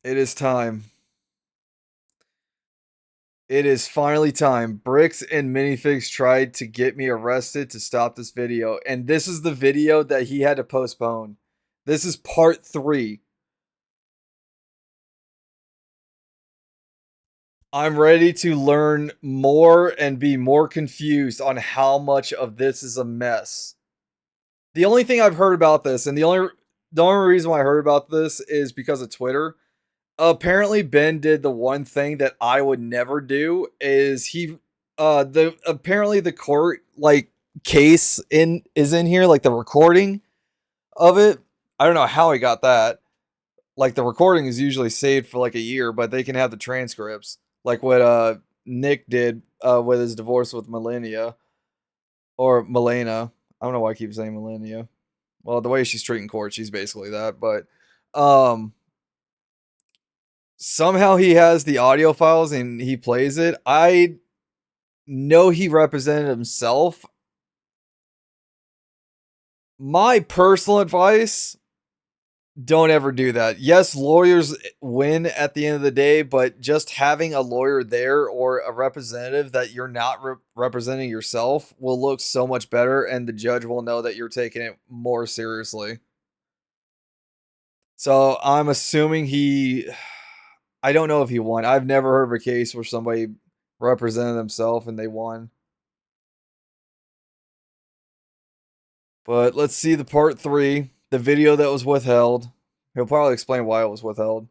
It is time. It is finally time. Bricks and Minifigs tried to get me arrested to stop this video, and this is the video that he had to postpone. This is part 3. I'm ready to learn more and be more confused on how much of this is a mess. The only thing I've heard about this, and the only reason why I heard about this is because of Twitter. Apparently Ben did the one thing that I would never do is the apparently the court like case is in here, like the recording of it. I don't know how he got that. Like the recording is usually saved for like a year, but they can have the transcripts. Like what Nick did with his divorce with Melania or Milena. I don't know why I keep saying Melania. Well, the way she's treating court, she's basically that, but um somehow he has the audio files and he plays it. I know he represented himself. My personal advice, don't ever do that. Yes, lawyers win at the end of the day, but just having a lawyer there or a representative that you're not representing yourself will look so much better, and the judge will know that you're taking it more seriously. So I'm assuming I don't know if he won. I've never heard of a case where somebody represented themselves and they won. But let's see the part 3, the video that was withheld. He'll probably explain why it was withheld.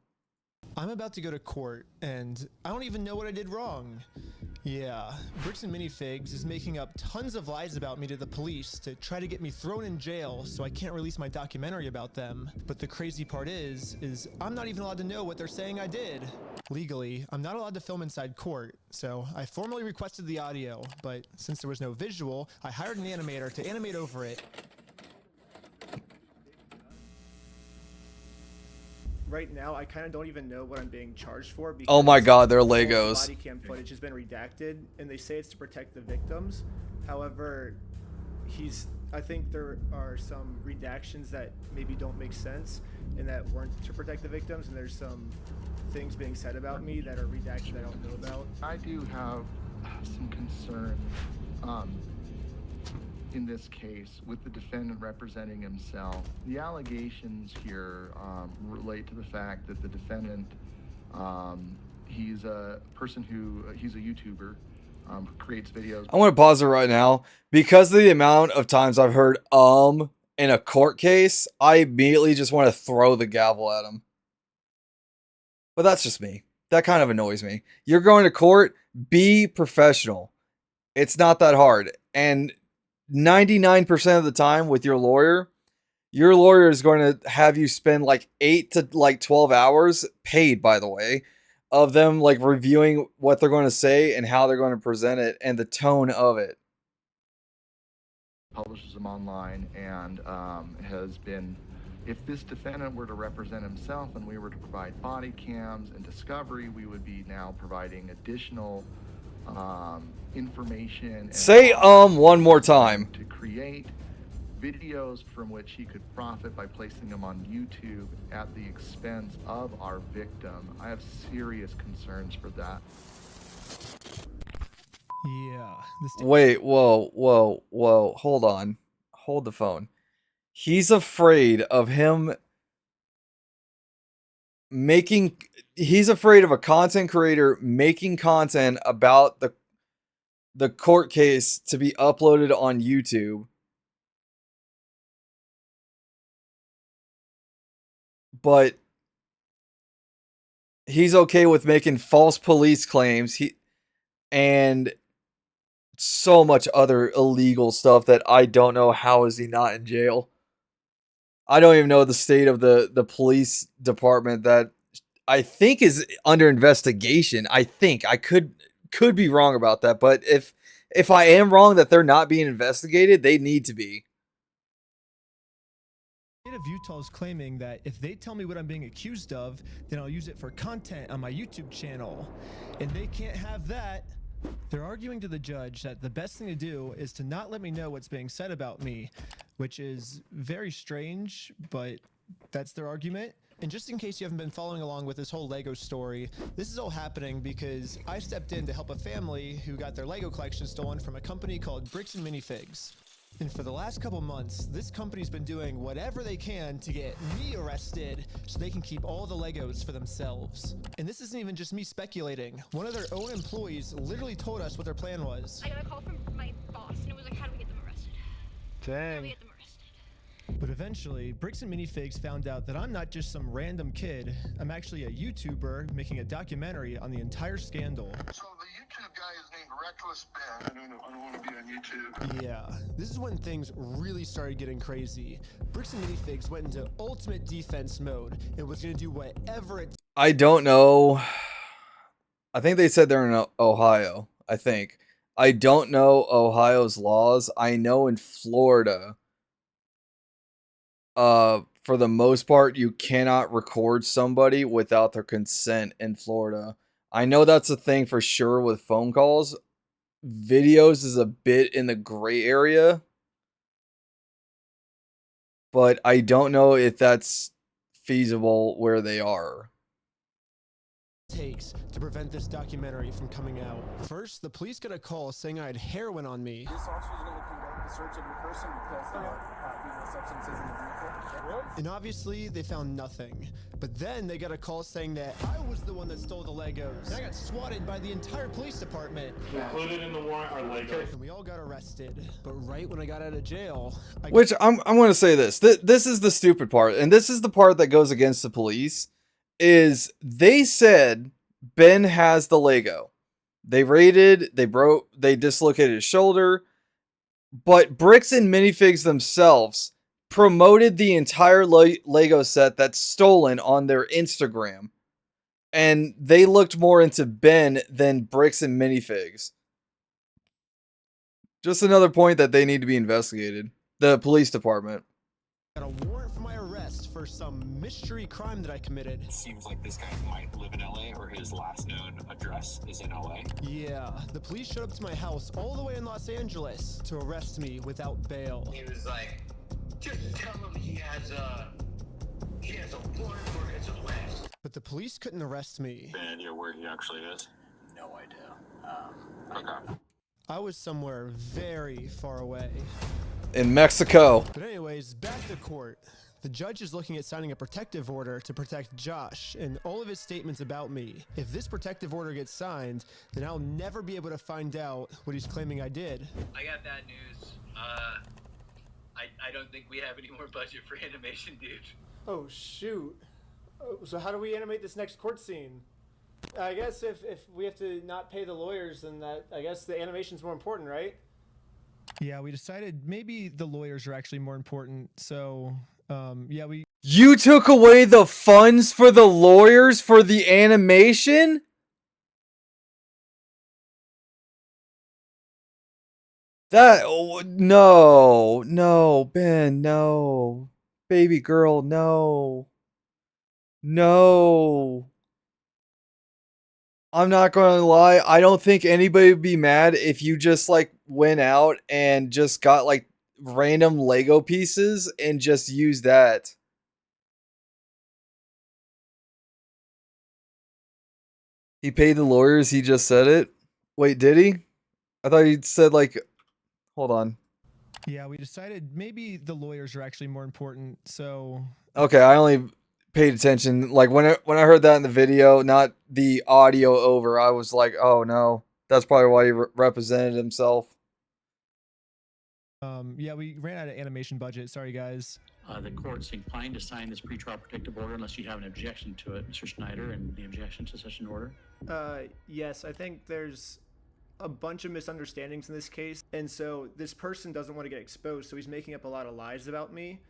I'm about to go to court, and I don't even know what I did wrong. Yeah, Bricks and Minifigs is making up tons of lies about me to the police to try to get me thrown in jail so I can't release my documentary about them. But the crazy part is I'm not even allowed to know what they're saying I did. Legally, I'm not allowed to film inside court, so I formally requested the audio, but since there was no visual, I hired an animator to animate over it. Right now, I kind of don't even know what I'm being charged for. Because oh my god, they're all the Legos. body cam footage has been redacted, and they say it's to protect the victims. However, I think there are some redactions that maybe don't make sense and that weren't to protect the victims, and there's some things being said about me that are redacted that I don't know about. I do have some concern in this case with the defendant representing himself. The allegations here relate to the fact that the defendant, he's a person he's a YouTuber, who creates videos. I want to pause it right now. Because of the amount of times I've heard in a court case, I immediately just want to throw the gavel at him. But that's just me. That kind of annoys me. You're going to court, be professional. It's not that hard. And 99% of the time with your lawyer is going to have you spend like 8 to like 12 hours, paid by the way, of them like reviewing what they're going to say and how they're going to present it and the tone of it. Publishes them online and has been, if this defendant were to represent himself and we were to provide body cams and discovery, we would be now providing additional information. And say one more time. To create videos from which he could profit by placing them on YouTube at the expense of our victim. I have serious concerns for that. Yeah. Wait, whoa. Hold on. Hold the phone. He's afraid of him he's afraid of a content creator making content about the court case to be uploaded on YouTube. But he's okay with making false police claims and so much other illegal stuff that I don't know how is he not in jail. I don't even know the state of the police department that I think is under investigation. I think I could be wrong about that, but if I am wrong that they're not being investigated, they need to be. The state of Utah is claiming that if they tell me what I'm being accused of, then I'll use it for content on my YouTube channel, and they can't have that. They're arguing to the judge that the best thing to do is to not let me know what's being said about me, which is very strange, but that's their argument. And just in case you haven't been following along with this whole Lego story, this is all happening because I stepped in to help a family who got their Lego collection stolen from a company called Bricks and Minifigs. And for the last couple months, this company's been doing whatever they can to get me arrested so they can keep all the Legos for themselves. And this isn't even just me speculating. One of their own employees literally told us what their plan was. I got a call from my boss and it was like, how do we get them arrested? How do we get them arrested? But eventually, Bricks and Minifigs found out that I'm not just some random kid. I'm actually a YouTuber making a documentary on the entire scandal. So the YouTube guy is named Reckless Ben. I don't want to be on YouTube. Yeah, this is when things really started getting crazy. Bricks and Minifigs went into ultimate defense mode and was going to do whatever it I don't know. I think they said they're in Ohio. I don't know Ohio's laws. I know in Florida, for the most part, you cannot record somebody without their consent in Florida. I know that's a thing for sure with phone calls. Videos is a bit in the gray area, but I don't know if that's feasible where they are. takes to prevent this documentary from coming out. First, the police got a call saying I had heroin on me. This officer is going to conduct the search of your person because there are substances in the vehicle. Really? And obviously, they found nothing. But then they got a call saying that I was the one that stole the Legos. And I got swatted by the entire police department. Included in the warrant are Legos. And we all got arrested. But right when I got out of jail, Which I'm going to say this. This is the stupid part, and this is the part that goes against the police. Is they said Ben has the Lego. They raided, they dislocated his shoulder, but Bricks and Minifigs themselves promoted the entire Lego set that's stolen on their Instagram. And they looked more into Ben than Bricks and Minifigs. Just another point that they need to be investigated. The police department. got a warrant for my arrest for some mystery crime that I committed. It seems like this guy might live in LA, or his last known address is in LA. Yeah, the police showed up to my house all the way in Los Angeles to arrest me without bail. He was like, just tell him he has a warrant for his arrest. But the police couldn't arrest me. Any idea where he actually is? No idea. Okay. I was somewhere very far away. In Mexico. But anyways, back to court. The judge is looking at signing a protective order to protect Josh and all of his statements about me. If this protective order gets signed, then I'll never be able to find out what he's claiming I did. I got bad news. I don't think we have any more budget for animation, dude. Oh, shoot. So how do we animate this next court scene? I guess if we have to not pay the lawyers, then I guess the animation's more important, right? Yeah, we decided maybe the lawyers are actually more important. So, yeah, You took away the funds for the lawyers for the animation? No, Ben, no. Baby girl, no. No. I'm not going to lie. I don't think anybody would be mad if you just like went out and just got like random Lego pieces and just used that. He paid the lawyers. He just said it. Wait, did he? I thought he said like, hold on. Yeah, we decided maybe the lawyers are actually more important. So Okay, I only paid attention like when I heard that in the video, not the audio over. I was like, oh no, that's probably why he represented himself. Yeah, we ran out of animation budget. Sorry, guys. The court's inclined to sign this pretrial protective order unless you have an objection to it, Mr. Schneider, and the objection to such an order. Yes, I think there's a bunch of misunderstandings in this case, and so this person doesn't want to get exposed, so he's making up a lot of lies about me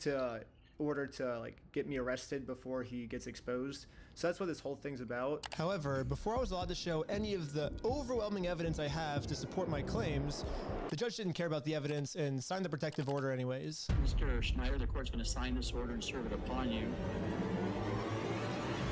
to order to like get me arrested before he gets exposed. So that's what this whole thing's about. However, before I was allowed to show any of the overwhelming evidence I have to support my claims, the judge didn't care about the evidence and signed the protective order anyways. Mr. Schneider, the court's going to sign this order and serve it upon you.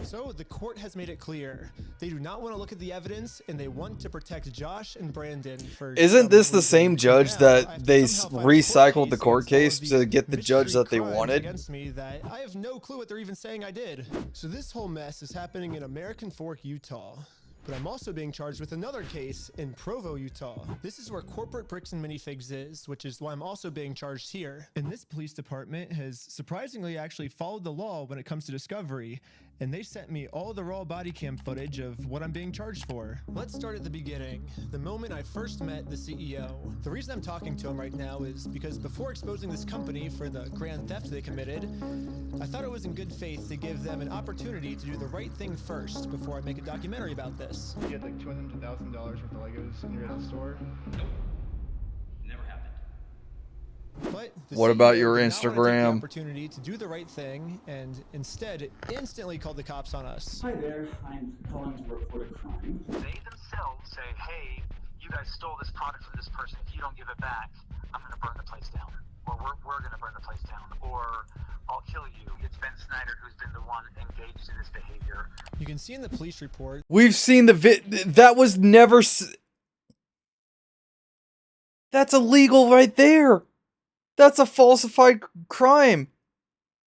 So So the court has made it clear. They do not want to look at the evidence and they want to protect Josh and Brandon for Isn't this the same judge now, I that have to they somehow find a recycled court the court against case all of to these get the judge mystery that they crimes wanted? against me that I have no clue what they're even saying I did. So this whole mess is happening in American Fork, Utah. But I'm also being charged with another case in Provo, Utah. This is where corporate bricks and minifigs is, which is why I'm also being charged here. And this police department has surprisingly actually followed the law when it comes to discovery, and they sent me all the raw body cam footage of what I'm being charged for. Let's start at the beginning, the moment I first met the CEO. The reason I'm talking to him right now is because before exposing this company for the grand theft they committed, I thought it was in good faith to give them an opportunity to do the right thing first before I make a documentary about this. You had like $200,000 worth of Legos in your store? Nope. Never happened. But the What about CEO your did not want to take the Instagram? opportunity to do the right thing and instead instantly called the cops on us. Hi there, I'm calling to report a crime. They themselves say, hey, you guys stole this product from this person. If you don't give it back, I'm going to burn the place down. Or we're going to burn the place down. Or I'll kill you. It's Ben Snyder who's been the one engaged in this behavior. You can see in the police report. We've seen the that was never that's illegal right there. That's a falsified crime.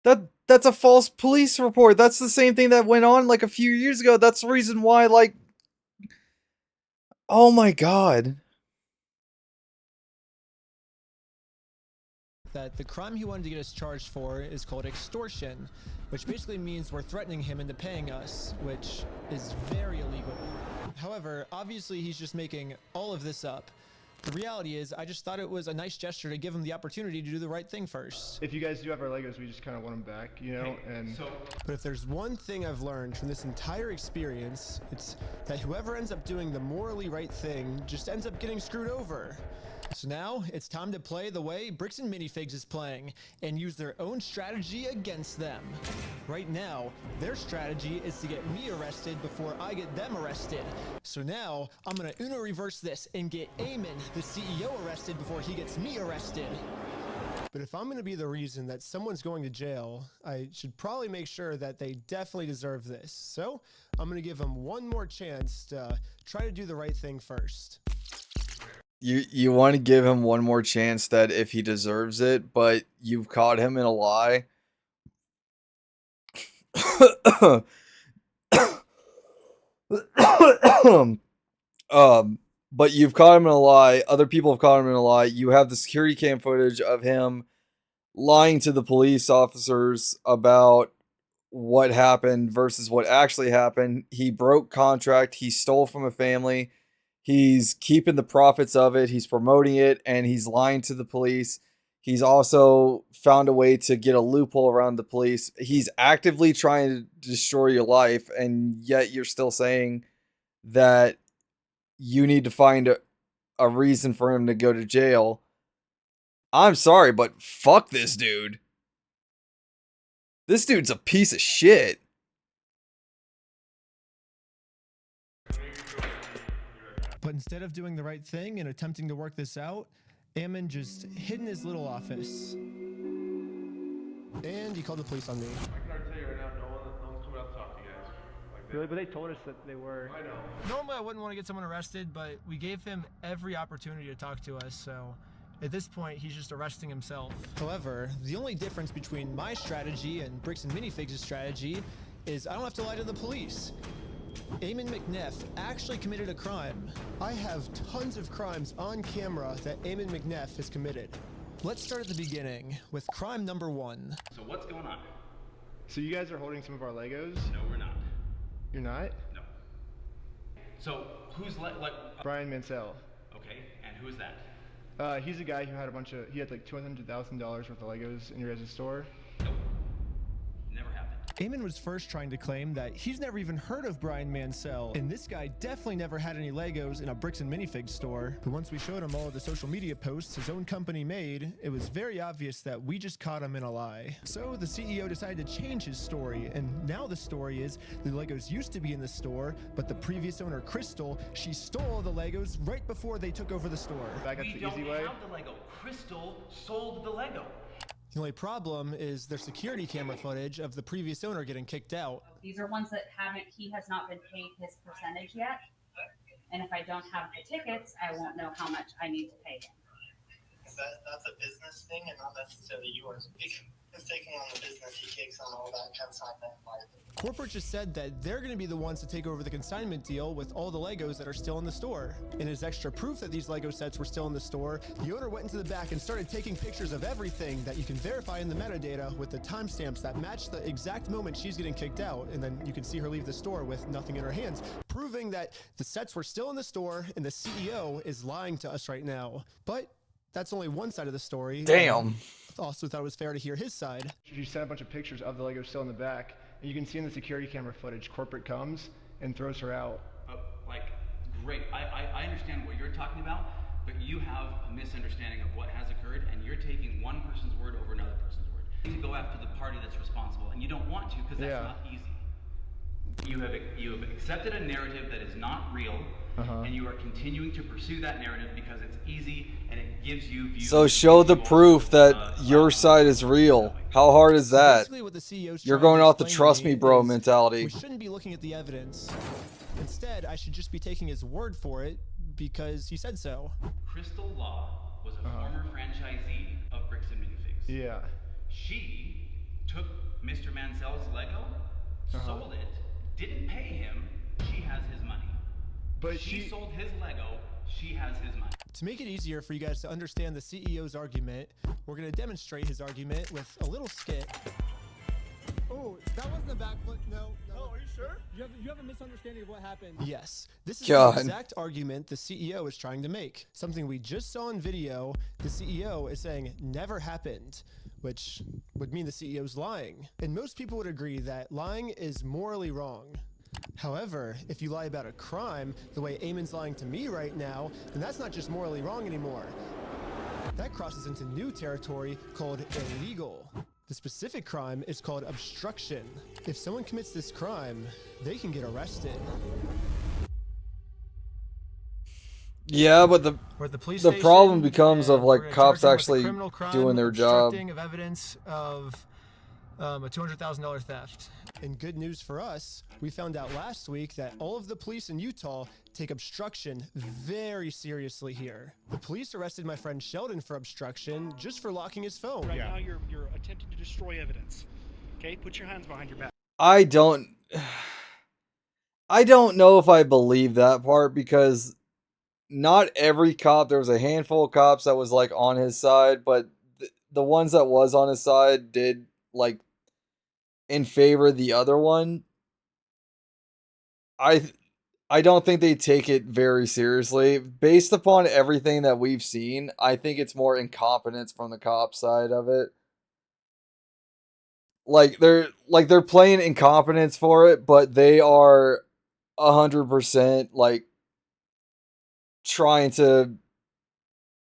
That's a false police report. That's the same thing that went on like a few years ago. That's the reason why, like, oh my god. That the crime he wanted to get us charged for is called extortion, which basically means we're threatening him into paying us, which is very illegal. However, obviously he's just making all of this up. The reality is, I just thought it was a nice gesture to give him the opportunity to do the right thing first. If you guys do have our Legos, we just kind of want them back, you know? And But if there's one thing I've learned from this entire experience, it's that whoever ends up doing the morally right thing just ends up getting screwed over. So now, it's time to play the way Bricks and Minifigs is playing, and use their own strategy against them. Right now, their strategy is to get me arrested before I get them arrested. So now, I'm gonna Uno reverse this and get Eamon, the CEO, arrested before he gets me arrested. But if I'm gonna be the reason that someone's going to jail, I should probably make sure that they definitely deserve this. So, I'm gonna give them one more chance to try to do the right thing first. You want to give him one more chance that if he deserves it, but you've caught him in a lie. But you've caught him in a lie. Other people have caught him in a lie. You have the security cam footage of him lying to the police officers about what happened versus what actually happened. He broke contract. He stole from a family. He's keeping the profits of it. He's promoting it, and he's lying to the police. He's also found a way to get a loophole around the police. He's actively trying to destroy your life, and yet you're still saying that you need to find a reason for him to go to jail. I'm sorry, but fuck this dude. This dude's a piece of shit. But instead of doing the right thing and attempting to work this out, Eamon just hid in his little office. And he called the police on me. I can already tell you right now, no one's coming out to talk to you guys. really, but they told us that they were. I know. Normally I wouldn't want to get someone arrested, but we gave him every opportunity to talk to us, so at this point, he's just arresting himself. However, the only difference between my strategy and Bricks and Minifigs' strategy is I don't have to lie to the police. Eamon McNeff actually committed a crime. I have tons of crimes on camera that Eamon McNeff has committed. Let's start at the beginning with crime number 1. So what's going on? So you guys are holding some of our Legos? No, we're not. You're not? No. So who's Brian Mansell. Okay, and who's that? He's a guy who had he had like $200,000 worth of Legos in your guys' store. Nope. Never happened. Eamon was first trying to claim that he's never even heard of Brian Mansell, and this guy definitely never had any Legos in a Bricks and Minifigs store. But once we showed him all of the social media posts his own company made, it was very obvious that we just caught him in a lie. So the CEO decided to change his story, and now the story is the Legos used to be in the store, but the previous owner, Crystal, she stole the Legos right before they took over the store. Back up the easy way. We don't have the Lego. Crystal sold the Lego. The only problem is their security camera footage of the previous owner getting kicked out. These are ones that he has not been paid his percentage yet. And if I don't have the tickets, I won't know how much I need to pay him. That's a business thing and not necessarily yours. He's taking on the business, he takes on all that consignment liability. Corporate just said that they're going to be the ones to take over the consignment deal with all the Legos that are still in the store. And as extra proof that these Lego sets were still in the store, the owner went into the back and started taking pictures of everything that you can verify in the metadata with the timestamps that match the exact moment she's getting kicked out. And then you can see her leave the store with nothing in her hands, proving that the sets were still in the store and the CEO is lying to us right now. But that's only one side of the story. Damn. Also thought it was fair to hear his side. You sent a bunch of pictures of the Lego still in the back, and you can see in the security camera footage, corporate comes and throws her out. Great. I understand what you're talking about, but you have a misunderstanding of what has occurred, and you're taking one person's word over another person's word. You need to go after the party that's responsible, and you don't want to because that's not easy. You have accepted a narrative that is not real, and you are continuing to pursue that narrative because it's easy and it gives you views. So show the proof that your side is real. How hard is that? You're going off the trust me bro mentality. We shouldn't be looking at the evidence. Instead, I should just be taking his word for it because he said so. Crystal Law was a former franchisee of Bricks and Minifigs. Yeah. She took Mr. Mansell's Lego, sold it, didn't pay him, she has his money. But she sold his Lego, she has his money. To make it easier for you guys to understand the CEO's argument, we're going to demonstrate his argument with a little skit. Oh, that wasn't a backflip. No. Oh, are you sure? You have a misunderstanding of what happened. Yes. This is the exact argument the CEO is trying to make. Something we just saw in video, the CEO is saying never happened, which would mean the CEO's lying. And most people would agree that lying is morally wrong. However, if you lie about a crime, the way Eamon's lying to me right now, then that's not just morally wrong anymore. That crosses into new territory called illegal. The specific crime is called obstruction. If someone commits this crime, they can get arrested. Yeah, but the problem becomes of like cops actually doing their job. Obstructing of evidence of a $200,000 theft. And good news for us, we found out last week that all of the police in Utah take obstruction very seriously here. The police arrested my friend Sheldon for obstruction just for locking his phone. Right now you're attempting to destroy evidence. Okay, put your hands behind your back. I don't know if I believe that part because not every cop, there was a handful of cops that was like on his side, but the ones that was on his side did like in favor of the other one. I don't think they take it very seriously. Based upon everything that we've seen, I think it's more incompetence from the cop side of it. Like they're playing incompetence for it, but they are 100% like trying to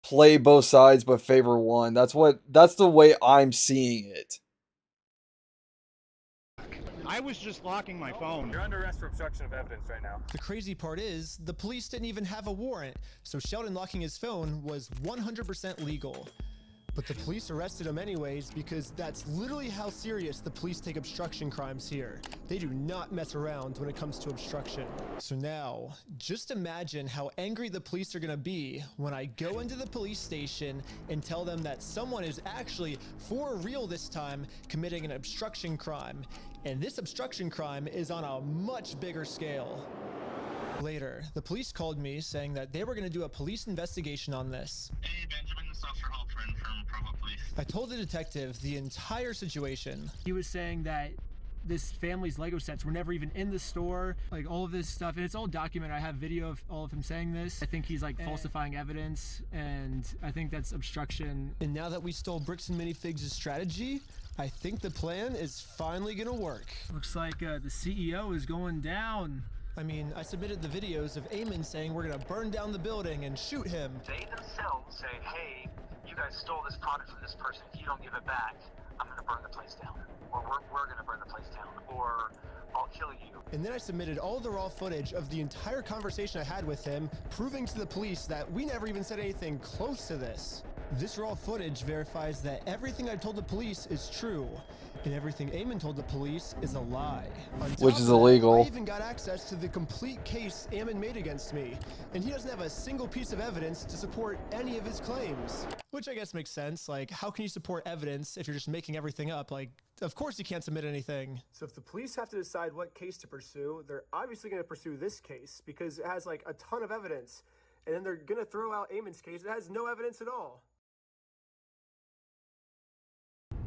play both sides but favor one. That's the way I'm seeing it. I was just locking my phone. You're under arrest for obstruction of evidence right now. The crazy part is, the police didn't even have a warrant, so Sheldon locking his phone was 100% legal. But the police arrested him anyways because that's literally how serious the police take obstruction crimes here. They do not mess around when it comes to obstruction. So now, just imagine how angry the police are gonna be when I go into the police station and tell them that someone is actually, for real this time, committing an obstruction crime. And this obstruction crime is on a much bigger scale. Later, the police called me saying that they were going to do a police investigation on this. Hey, Benjamin, this is Officer Halpern from Provo Police. I told the detective the entire situation. He was saying that this family's Lego sets were never even in the store, like all of this stuff, and it's all documented. I have video of all of him saying this. I think he's like falsifying evidence, and I think that's obstruction. And now that we stole Bricks and Minifigs' strategy, I think the plan is finally gonna work. Looks like the CEO is going down. I mean, I submitted the videos of Eamon saying we're gonna burn down the building and shoot him. They themselves say, hey, you guys stole this product from this person. If you don't give it back, I'm gonna burn the place down. Or we're gonna burn the place down. Or I'll kill you. And then I submitted all the raw footage of the entire conversation I had with him, proving to the police that we never even said anything close to this. This raw footage verifies that everything I told the police is true, and everything Eamon told the police is a lie. Which is That, illegal. I even got access to the complete case Eamon made against me, and he doesn't have a single piece of evidence to support any of his claims. Which I guess makes sense. Like, how can you support evidence if you're just making everything up? Like, of course you can't submit anything. So if the police have to decide what case to pursue, they're obviously going to pursue this case because it has like a ton of evidence. And then they're going to throw out Eamon's case that has no evidence at all.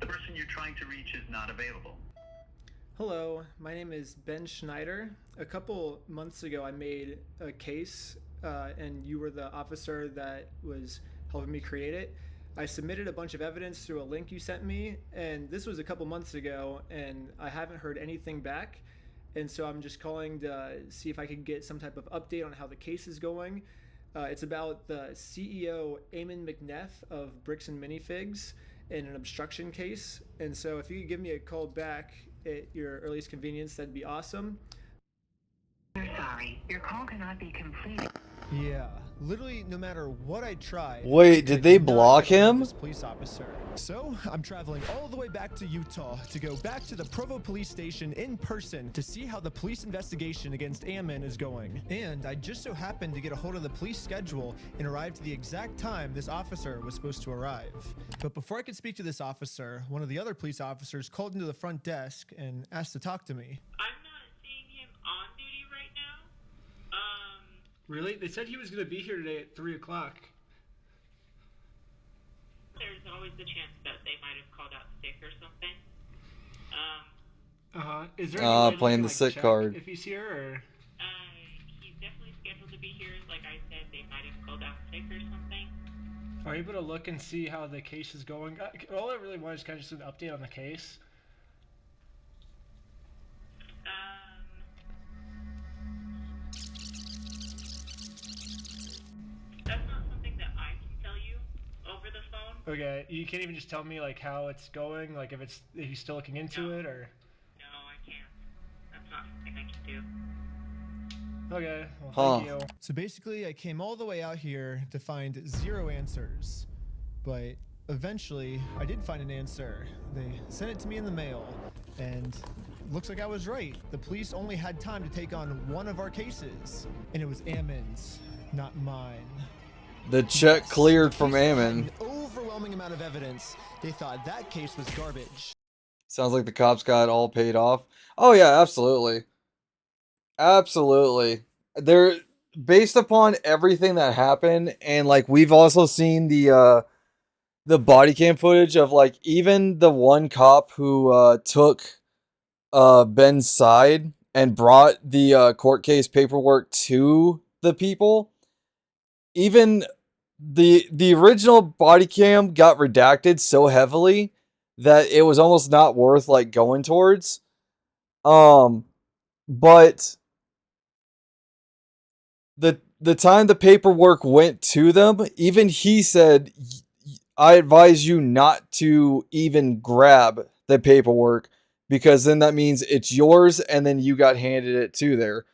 The person you're trying to reach is not available. Hello, my name is Ben Schneider. A couple months ago, I made a case, and you were the officer that was helping me create it. I submitted a bunch of evidence through a link you sent me, and this was a couple months ago, and I haven't heard anything back. And so I'm just calling to see if I can get some type of update on how the case is going. It's about the CEO, Eamon McNeff of Bricks and Minifigs, in an obstruction case. And so if you could give me a call back at your earliest convenience, that'd be awesome. We're sorry, your call cannot be completed. Yeah, literally no matter what I tried. Wait, did they block him? This police officer. So I'm traveling all the way back to Utah to go back to the Provo police station in person to see how the police investigation against Eamon is going. And I just so happened to get a hold of the police schedule and arrived at the exact time this officer was supposed to arrive. But before I could speak to this officer, one of the other police officers called into the front desk and asked to talk to me. Really? They said he was going to be here today at 3 o'clock. There's always the chance that they might have called out sick or something. Is there any way playing we the can, sick check card. if he's here, or? He's definitely scheduled to be here. Like I said, they might have called out sick or something. Are you able to look and see how the case is going? All I really want is kind of just an update on the case. That's not something that I can tell you over the phone. Okay, you can't even just tell me like how it's going, like if he's still looking into it, or? No, I can't. That's not something I can do. Okay, well, thank you. So basically, I came all the way out here to find 0 answers. But eventually, I did find an answer. They sent it to me in the mail. And looks like I was right. The police only had time to take on one of our cases. And it was Eamon's, not mine. The check cleared from Eamon. An overwhelming amount of evidence. They thought that case was garbage. Sounds like the cops got all paid off. Oh yeah, absolutely. Absolutely. They're based upon everything that happened, and like we've also seen the body cam footage of like even the one cop who took Ben's side and brought the court case paperwork to the people. Even the original body cam got redacted so heavily that it was almost not worth like going towards. But the time the paperwork went to them, even he said, I advise you not to even grab the paperwork because then that means it's yours and then you got handed it to there.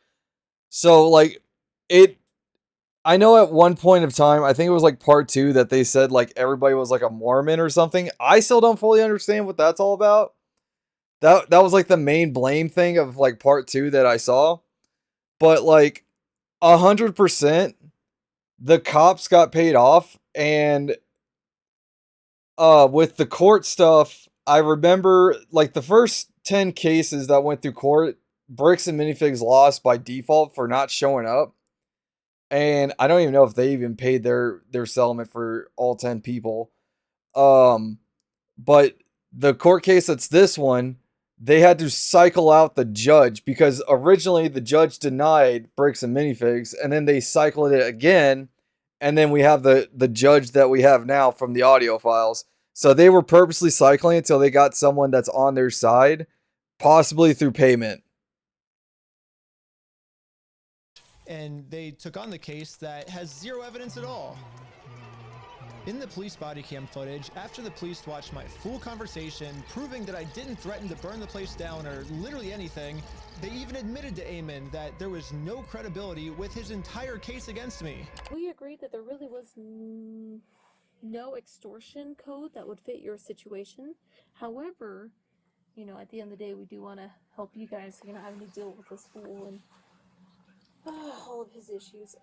So like I know at one point of time, I think it was like part 2 that they said like everybody was like a Mormon or something. I still don't fully understand what that's all about. That was like the main blame thing of like part 2 that I saw. But like 100% the cops got paid off, and with the court stuff, I remember like the first 10 cases that went through court, Bricks and Minifigs lost by default for not showing up. And I don't even know if they even paid their settlement for all 10 people. But the court case that's this one, they had to cycle out the judge because originally the judge denied Bricks and Minifigs, and then they cycled it again, and then we have the judge that we have now from the audio files. So they were purposely cycling until they got someone that's on their side, possibly through payment. And they took on the case that has 0 evidence at all. In the police body cam footage, after the police watched my full conversation, proving that I didn't threaten to burn the place down or literally anything, they even admitted to Eamon that there was no credibility with his entire case against me. We agreed that there really was no extortion code that would fit your situation. However, you know, at the end of the day, we do want to help you guys so you're not having to deal with this fool and all of his issues.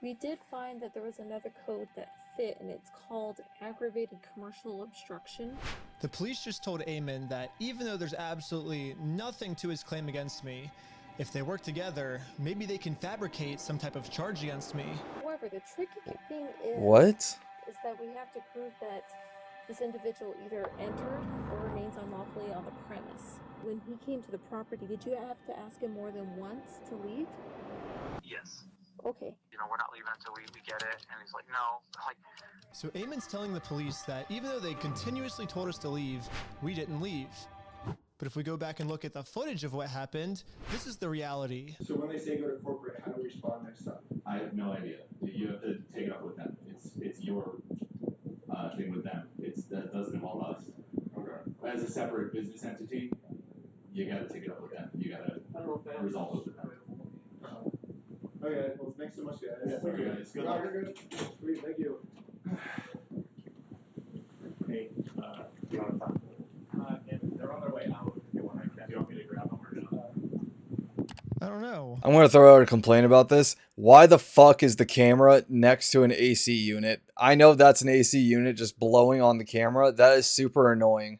We did find that there was another code that fit, and it's called aggravated commercial obstruction. The police just told Eamon that even though there's absolutely nothing to his claim against me, if they work together, maybe they can fabricate some type of charge against me. However, the tricky thing is... What? ...is that we have to prove that this individual either entered or remains unlawfully on the premise. When he came to the property, did you have to ask him more than once to leave? Yes. Okay. You know, we're not leaving until we get it. And he's like, no. Like, So Eamon's telling the police that even though they continuously told us to leave, we didn't leave. But if we go back and look at the footage of what happened, this is the reality. So when they say go to corporate, how do we respond next time? I have no idea. You have to take it up with them. It's your thing with them. That doesn't involve us. Okay. As a separate business entity, you got to take it up with them. You got to resolve it with them. Okay, well, thanks so much, guys. Yeah, thank you, guys. Good luck. Good. Sweet, thank you. Hey, do you want to talk? They're on their way out. If you want me to grab them or not? I don't know. I'm going to throw out a complaint about this. Why the fuck is the camera next to an AC unit? I know that's an AC unit just blowing on the camera. That is super annoying.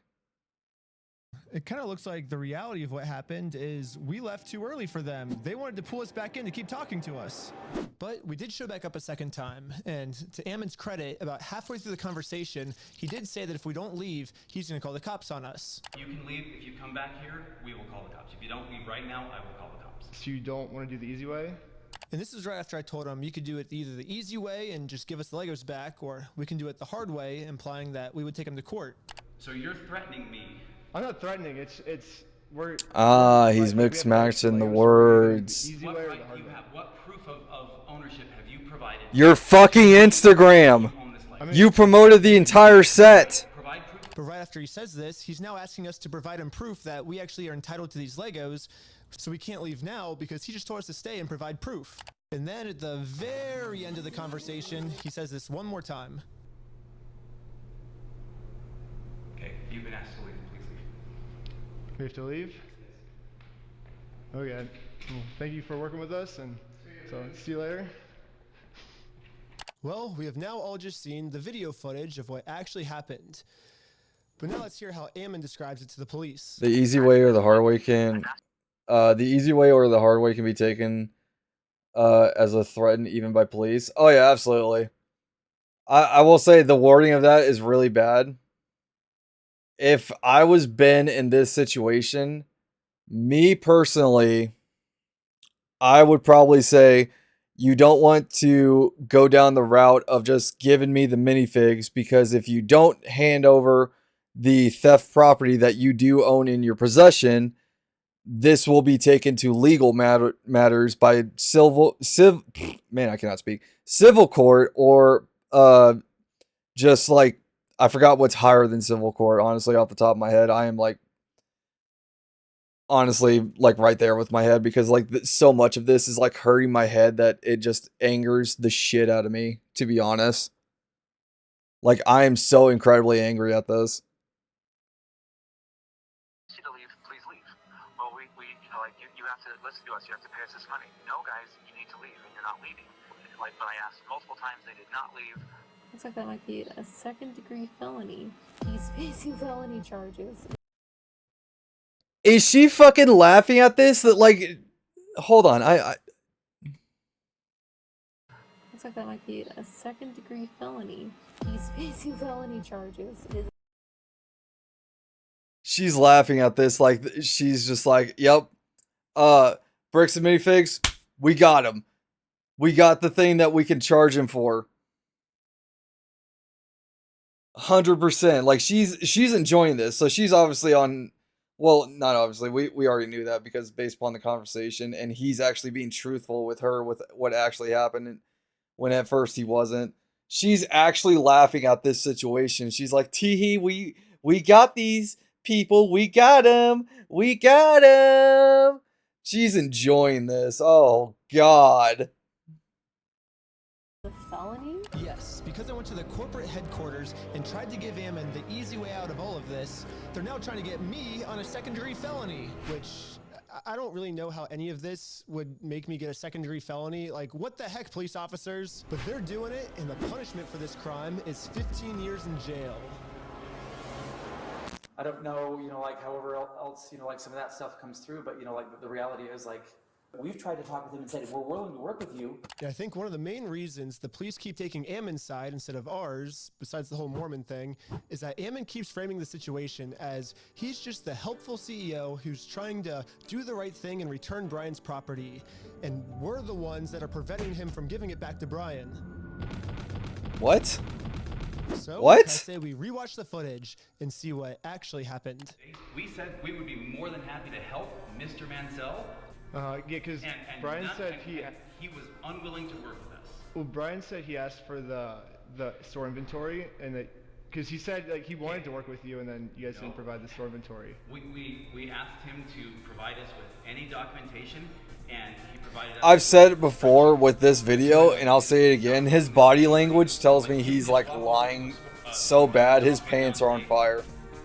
It kind of looks like the reality of what happened is we left too early for them. They wanted to pull us back in to keep talking to us. But we did show back up a second time. And to Eamon's credit, about halfway through the conversation, he did say that if we don't leave, he's going to call the cops on us. You can leave. If you come back here, we will call the cops. If you don't leave right now, I will call the cops. So you don't want to do the easy way? And this is right after I told him you could do it either the easy way and just give us the Legos back, or we can do it the hard way, implying that we would take him to court. So you're threatening me. I'm not threatening. We're. He's mixed matching the words. What right do you have? What proof of ownership have you provided? Your fucking Instagram. You promoted the entire set. But right after he says this, he's now asking us to provide him proof that we actually are entitled to these Legos, so we can't leave now because he just told us to stay and provide proof. And then at the very end of the conversation, he says this one more time. Okay, you've been asked to leave. Please leave. We have to leave? Okay. Well, thank you for working with us, and so see you later. Well, we have now all just seen the video footage of what actually happened. But now let's hear how Eamon describes it to the police. The easy way or the hard way can... the easy way or the hard way can be taken as a threat even by police. Oh yeah, absolutely. I will say the wording of that is really bad. If I was Ben in this situation, me personally, I would probably say you don't want to go down the route of just giving me the minifigs, because if you don't hand over the theft property that you do own in your possession, this will be taken to legal matters by civil court, or just like, I forgot what's higher than civil court, honestly, off the top of my head. I am like, honestly, like right there with my head, because like so much of this is like hurting my head that it just angers the shit out of me, to be honest. Like, I am so incredibly angry at this. To leave, please leave. Well, we you know, like you have to listen to us. You have to pay us this money. No, guys, you need to leave, and you're not leaving. Like, but I asked multiple times, they did not leave. Looks like that might be a second-degree felony. He's facing felony charges. Is she fucking laughing at this? That like, hold on, I Looks like that might be a second-degree felony. He's facing felony charges. She's laughing at this like she's just like, yep, bricks and minifigs, we got him. We got the thing that we can charge him for. 100%. Like, she's enjoying this, so she's obviously on. Well, not obviously. We already knew that because based upon the conversation, and he's actually being truthful with her with what actually happened when at first he wasn't. She's actually laughing at this situation. She's like, "Tee, we got these people. We got them. We got them." She's enjoying this. Oh God. The felony? Yes, because because I went to the corporate headquarters and tried to give Ammon the easy way out of all of this, they're now trying to get me on a second-degree felony, which I don't really know how any of this would make me get a second-degree felony. Like, what the heck, police officers? But they're doing it, and the punishment for this crime is 15 years in jail. I don't know, like however else, like some of that stuff comes through, but like the reality is like, we've tried to talk with him and said, we're willing to work with you. Yeah, I think one of the main reasons the police keep taking Ammon's side instead of ours, besides the whole Mormon thing, is that Ammon keeps framing the situation as he's just the helpful CEO who's trying to do the right thing and return Brian's property. And we're the ones that are preventing him from giving it back to Brian. What? So, what? I say we rewatch the footage and see what actually happened. We said we would be more than happy to help Mr. Mansell. Yeah, because Brian said he was unwilling to work with us. Well, Brian said he asked for the store inventory, and that because he said like he wanted to work with you, and then you guys didn't provide the store inventory. We asked him to provide us with any documentation, and he provided us. I've said it before with this video, and I'll say it again. His body language tells me he's like lying so bad his pants are on fire.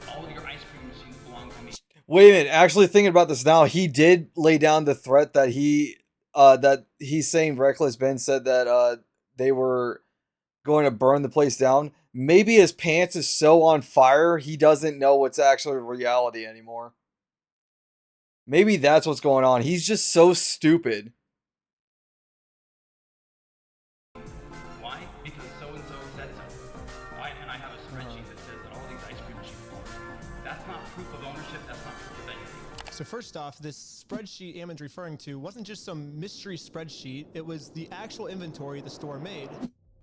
All of your ice cream machines belong to me. Wait a minute, actually thinking about this now, he did lay down the threat that he's saying Reckless Ben said that they were going to burn the place down. Maybe his pants is so on fire he doesn't know what's actually reality anymore. Maybe that's what's going on. He's just so stupid. Why? Because so-and-so said so. Why? And I have a spreadsheet that says that all these ice cream machines belong to me. That's not proof of ownership. That's not proof of anything. So first off, this spreadsheet Ammon's referring to wasn't just some mystery spreadsheet. It was the actual inventory the store made.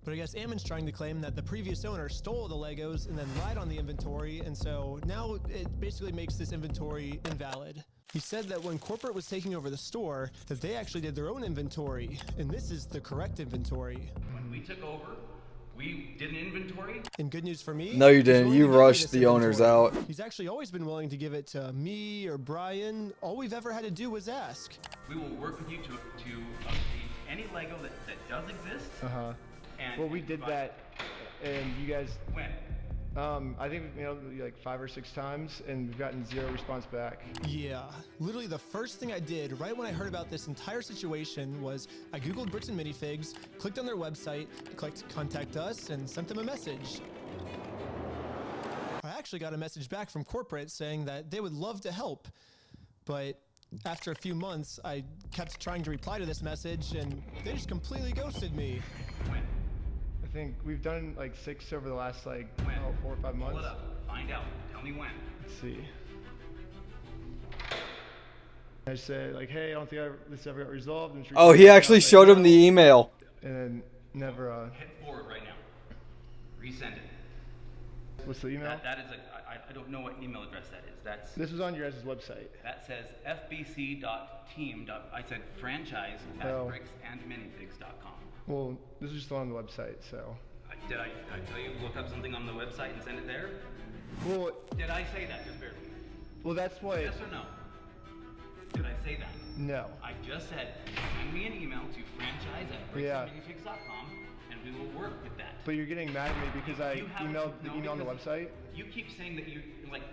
But I guess Ammon's trying to claim that the previous owner stole the Legos and then lied on the inventory, and so now it basically makes this inventory invalid. He said that when corporate was taking over the store, that they actually did their own inventory, and this is the correct inventory. When we took over, we did an inventory. And good news for me. No, you didn't. You rushed the owners out. He's actually always been willing to give it to me or Brian. All we've ever had to do was ask. We will work with you to obtain any Lego that does exist. Well, we did that, and you guys. When? I think we've mailed it like 5 or 6 times, and we've gotten 0 response back. Yeah, literally the first thing I did right when I heard about this entire situation was I googled Bricks and Minifigs, clicked on their website, clicked contact us, and sent them a message. I actually got a message back from corporate saying that they would love to help, but after a few months, I kept trying to reply to this message, and they just completely ghosted me. When? I think we've done like 6 over the last like 4 or 5 months. Pull it up. Find out. Tell me when. Let's see. I said like, hey, I don't think this ever got resolved. And Oh, he actually showed him the email. And then never. Hit forward right now. Resend it. What's the email? That is I don't know what email address that is. This was on your guys' website. That says fbc.team. I said franchise at bricksandminifigs.com. Well, this is just on the website, so. Did I tell you to look up something on the website and send it there? Well. Did I say that? Just barely. Well, that's what. Yes or no? Did I say that? No. I just said send me an email to franchise at bricksandminifigs.com and we will work with that. But you're getting mad at me because I emailed the email on the website? You keep saying that you, like,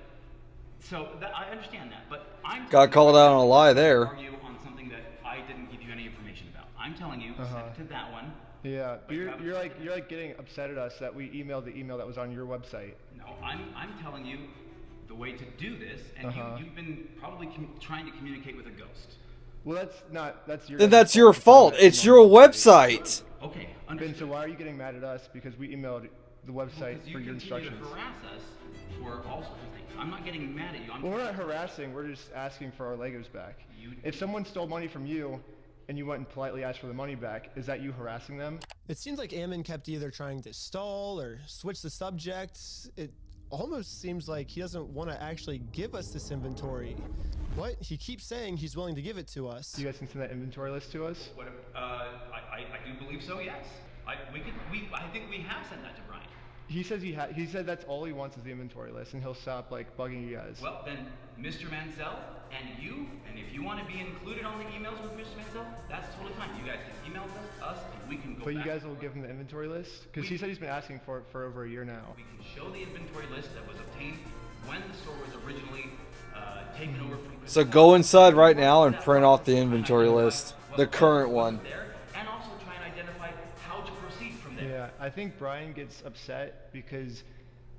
so I understand that, but I'm got called out on a lie there. Argue on something that I didn't give you any information about. I'm telling you, send it to that one. Yeah, but you're like getting upset at us that we emailed the email that was on your website. No, I'm telling you the way to do this, and you've been probably trying to communicate with a ghost. Well, that's your. Then that's your fault. It's your website. Okay, Ben, so why are you getting mad at us because we emailed the website for your instructions? You harass us for all sorts of things. I'm not getting mad at you. Well, we're not harassing. We're just asking for our Legos back. If someone stole money from you and you went and politely asked for the money back, is that you harassing them? It seems like Ammon kept either trying to stall or switch the subject. It almost seems like he doesn't want to actually give us this inventory. But he keeps saying he's willing to give it to us. You guys can send that inventory list to us? I do believe so, yes. I think we have sent that to Brian. He says he said that's all he wants is the inventory list, and he'll stop like bugging you guys. Well, then, Mr. Mansell and you, and if you want to be included on the emails with Mr. Mansell, that's totally fine. You guys can email us, and we can go But back. you guys will give him the inventory list? Because he said he's been asking for it for over a year now. We can show the inventory list that was obtained when the store was originally taken over from... So go inside right now and print off the inventory list, the current one. And also try and identify how to proceed from there. Yeah, I think Brian gets upset because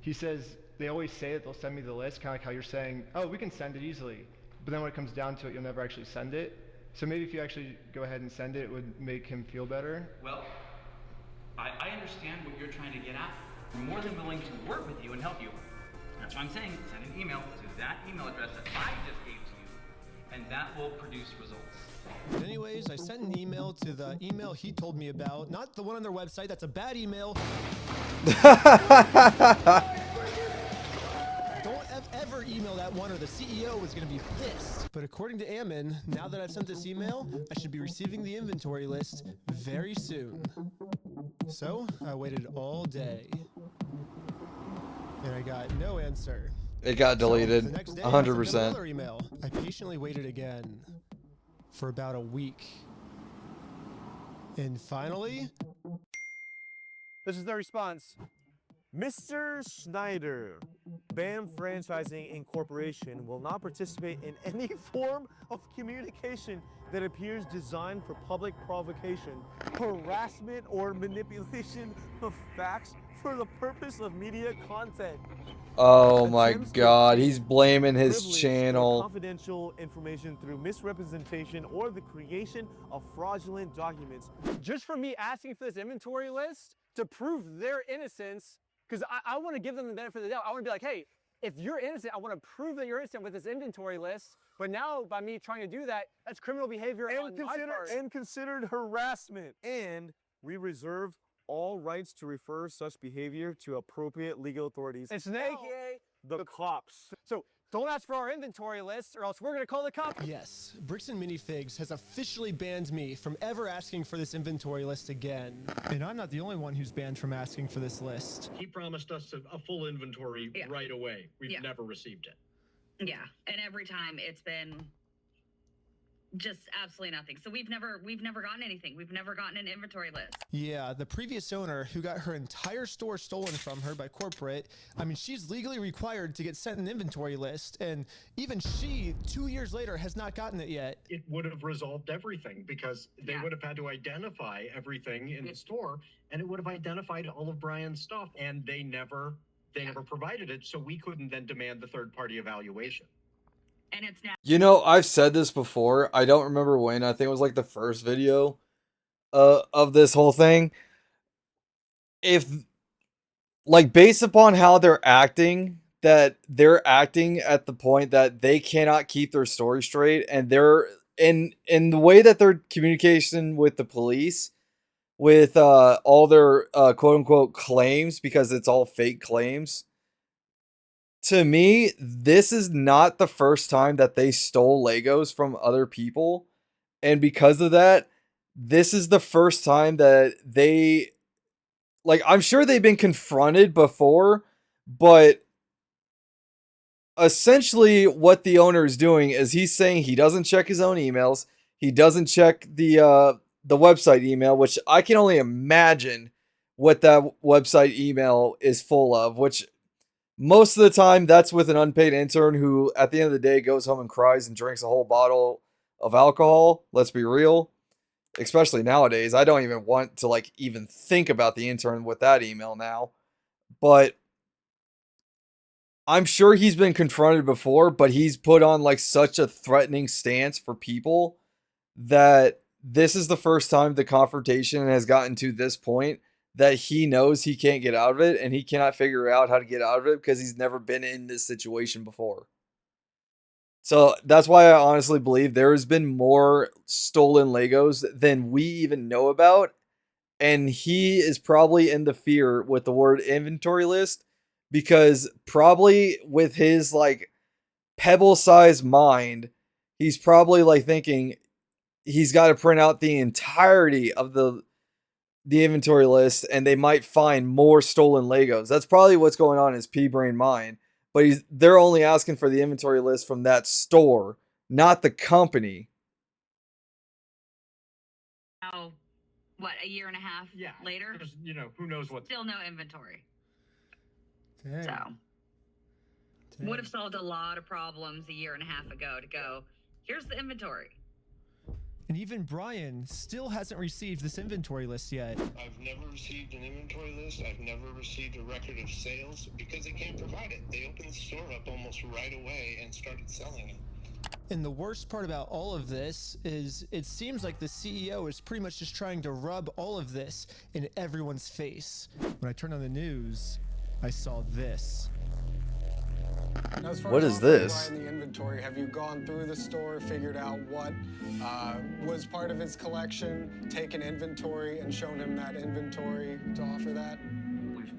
he says they always say that they'll send me the list, kind of like how you're saying, oh, we can send it easily. But then when it comes down to it, you'll never actually send it. So maybe if you actually go ahead and send it, it would make him feel better. Well, I understand what you're trying to get at. We're more than willing to work with you and help you. That's what I'm saying. Send an email to that email address that I just gave to you, and that will produce results. But anyways, I sent an email to the email he told me about, not the one on their website. That's a bad email. Don't ever email that one or the CEO is going to be pissed. But according to Ammon, now that I've sent this email, I should be receiving the inventory list very soon. So I waited all day. And I got no answer. It got deleted. So the next day, 100%. I sent another email. I patiently waited again for about a week. And finally, this is the response. Mr. Schneider, BAM Franchising Incorporation will not participate in any form of communication that appears designed for public provocation, harassment, or manipulation of facts for the purpose of media content. Oh my god, he's blaming his Privilege or channel. confidential information through misrepresentation or the creation of fraudulent documents. Just for me asking for this inventory list to prove their innocence, because I want to give them the benefit of the doubt. I want to be like, hey, if you're innocent, I want to prove that you're innocent with this inventory list. But now, by me trying to do that, that's criminal behavior on my part. And considered harassment. And we reserve all rights to refer such behavior to appropriate legal authorities, It's now aka the cops. So don't ask for our inventory list or else we're going to call the cops. yes, Bricks and Minifigs has officially banned me from ever asking for this inventory list again. And I'm not the only one who's banned from asking for this list. He promised us a full inventory right away. We've never received it. Yeah, and every time it's been just absolutely nothing. So we've never gotten anything. We've never gotten an inventory list. Yeah, the previous owner who got her entire store stolen from her by corporate, I mean, she's legally required to get sent an inventory list, and even she, 2 years later, has not gotten it yet. It would have resolved everything because they would have had to identify everything in the store, and it would have identified all of Brian's stuff, and they never provided it, so we couldn't then demand the third-party evaluation. And it's now. You know, I've said this before. I don't remember when. I think it was like the first video of this whole thing. If, like, based upon how they're acting, that they're acting at the point that they cannot keep their story straight, and they're in the way that their communication with the police, with all their quote unquote claims, because it's all fake claims. To me, this is not the first time that they stole Legos from other people. And because of that, this is the first time that they, like, I'm sure they've been confronted before, but essentially what the owner is doing is he's saying he doesn't check his own emails. He doesn't check the website email, which I can only imagine what that website email is full of, which most of the time, that's with an unpaid intern who, at the end of the day, goes home and cries and drinks a whole bottle of alcohol. Let's be real. Especially nowadays. I don't even want to, like, even think about the intern with that email now. But I'm sure he's been confronted before, but he's put on, like, such a threatening stance for people that this is the first time the confrontation has gotten to this point, that he knows he can't get out of it, and he cannot figure out how to get out of it because he's never been in this situation before. So that's why I honestly believe there has been more stolen Legos than we even know about, and he is probably in the fear with the word inventory list, because probably with his, like, pebble-sized mind, he's probably, like, thinking he's got to print out the entirety of the the inventory list and they might find more stolen Legos. That's probably what's going on in his pea-brain mind. But they're only asking for the inventory list from that store, not the company. Now, what, a year and a half later? You know, who knows what. Still no inventory. Dang. So, Dang. would have solved a lot of problems a year and a half ago to go, here's the inventory. And even Brian still hasn't received this inventory list yet. I've never received an inventory list. I've never received a record of sales because they can't provide it. They opened the store up almost right away and started selling it. And the worst part about all of this is it seems like the CEO is pretty much just trying to rub all of this in everyone's face. When I turned on the news, I saw this. What is this? The inventory. Have you gone through the store, figured out what was part of his collection, taken inventory, and shown him that inventory to offer that?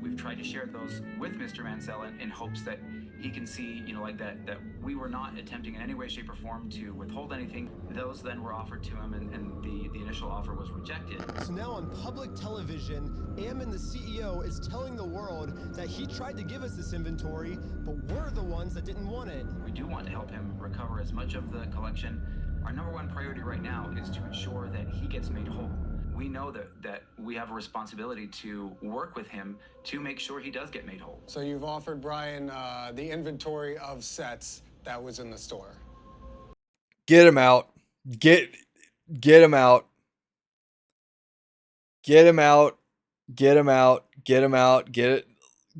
We've tried to share those with Mr. Mansell in hopes that he can see, you know, like that we were not attempting in any way, shape, or form to withhold anything. Those then were offered to him, and the initial offer was rejected. So now on public television, Ammon, the CEO, is telling the world that he tried to give us this inventory, but we're the ones that didn't want it. We do want to help him recover as much of the collection. Our number one priority right now is to ensure that he gets made whole. We know that we have a responsibility to work with him to make sure he does get made whole. So you've offered Brian the inventory of sets that was in the store. Get him out. Get him out. Get him out. Get him out. Get him out. Get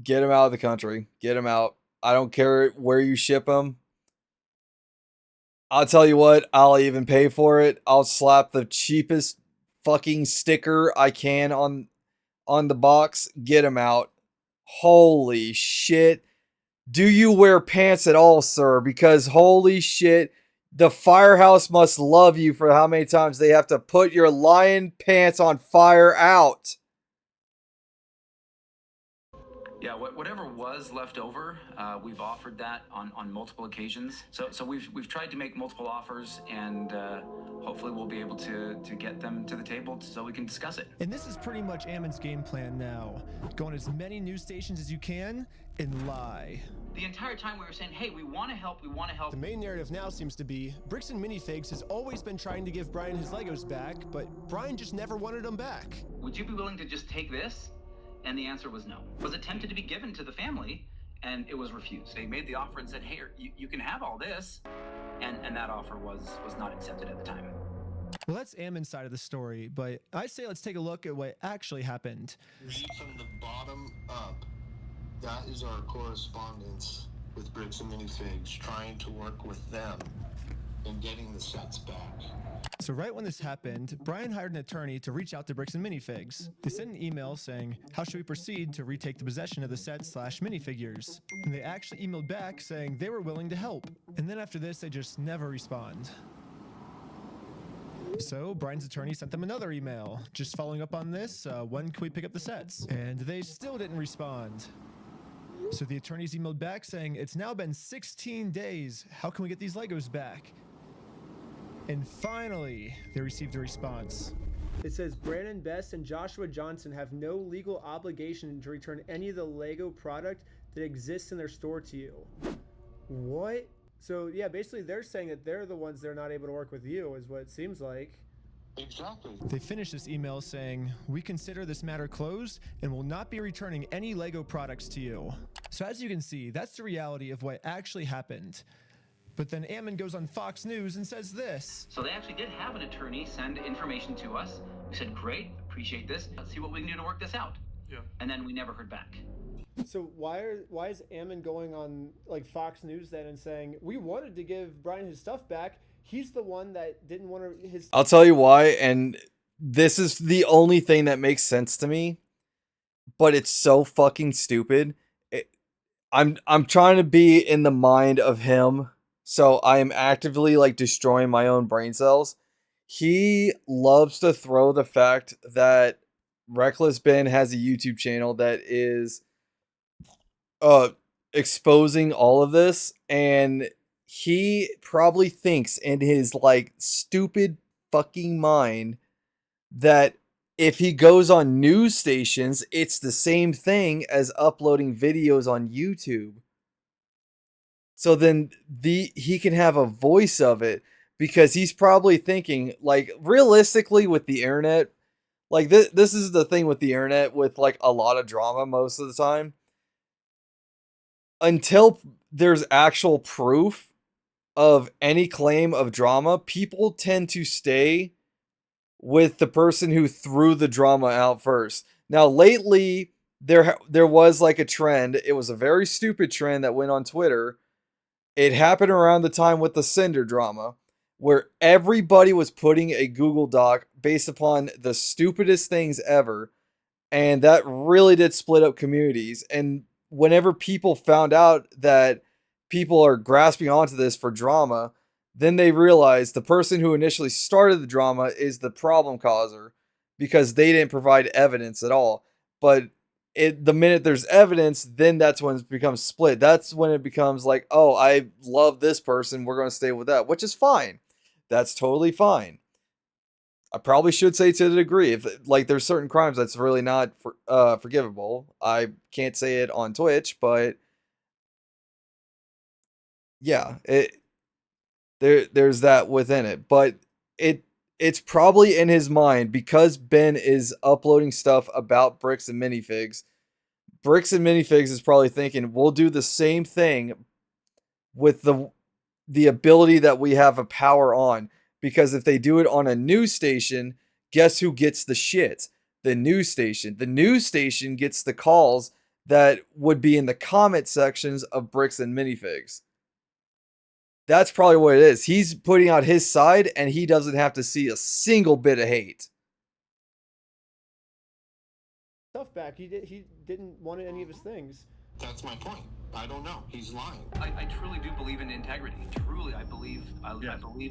him out of the country. Get him out. I don't care where you ship him. I'll tell you what, I'll even pay for it. I'll slap the cheapest fucking sticker I can on the box. Get him out. Holy shit. Do you wear pants at all, sir? Because holy shit, the firehouse must love you for how many times they have to put your lion pants on fire out. Yeah, whatever was left over, we've offered that on multiple occasions. So we've tried to make multiple offers, and hopefully we'll be able to get them to the table so we can discuss it. And this is pretty much Ammon's game plan now. Go on as many news stations as you can and lie. The entire time we were saying, hey, we want to help, we want to help. The main narrative now seems to be Bricks and Minifigs has always been trying to give Brian his Legos back, but Brian just never wanted them back. Would you be willing to just take this? And the answer was no. It was attempted to be given to the family, and it was refused. They made the offer and said, hey, you can have all this. And that offer was not accepted at the time. Well, that's Ammon's side of the story, but I say let's take a look at what actually happened. Read from the bottom up. That is our correspondence with Bricks and Minifigs, trying to work with them in getting the sets back. So right when this happened, Brian hired an attorney to reach out to Bricks and Minifigs. They sent an email saying, how should we proceed to retake the possession of the sets/minifigures? And they actually emailed back saying they were willing to help. And then after this, they just never respond. So Brian's attorney sent them another email, just following up on this, when can we pick up the sets? And they still didn't respond. So the attorneys emailed back saying, it's now been 16 days, how can we get these Legos back? And finally, they received a response. It says Brandon Best and Joshua Johnson have no legal obligation to return any of the Lego product that exists in their store to you. What? So yeah, basically they're saying that they're the ones that are not able to work with you, is what it seems like. Exactly. They finished this email saying, we consider this matter closed and will not be returning any Lego products to you. So as you can see, that's the reality of what actually happened. But then Ammon goes on Fox News and says this. So they actually did have an attorney send information to us. We said, great, appreciate this. Let's see what we can do to work this out. Yeah. And then we never heard back. So why is Ammon going on like Fox News then and saying, we wanted to give Brian his stuff back. He's the one that didn't want to his. I'll tell you why, and this is the only thing that makes sense to me, but it's so fucking stupid. I'm trying to be in the mind of him. So I am actively like destroying my own brain cells. He loves to throw the fact that Reckless Ben has a YouTube channel that is exposing all of this, and he probably thinks in his like stupid fucking mind that If he goes on news stations, it's the same thing as uploading videos on YouTube. So then he can have a voice of it, because he's probably thinking, like, realistically with the internet, like this is the thing with the internet with like a lot of drama most of the time. Until there's actual proof of any claim of drama, people tend to stay with the person who threw the drama out first. Now, lately, there was like a trend. It was a very stupid trend that went on Twitter. It happened around the time with the Cinder drama, where everybody was putting a Google Doc based upon the stupidest things ever, and that really did split up communities. And whenever people found out that people are grasping onto this for drama, then they realized the person who initially started the drama is the problem causer, because they didn't provide evidence at all. But the minute there's evidence, then that's when it becomes split. That's when it becomes like, oh, I love this person, we're going to stay with that, which is fine. That's totally fine. I probably should say to the degree, if like there's certain crimes that's really not forgivable. I can't say it on Twitch, but yeah, there's that within it. But it's probably in his mind, because Ben is uploading stuff about Bricks and Minifigs. Bricks and Minifigs is probably thinking, we'll do the same thing with the ability that we have a power on. Because if they do it on a news station, guess who gets the shit? The news station. The news station gets the calls that would be in the comment sections of Bricks and Minifigs. That's probably what it is. He's putting out his side, and he doesn't have to see a single bit of hate. Stuff back. He didn't want any of his things. That's my point. I don't know. He's lying. I truly do believe in integrity. Truly, I believe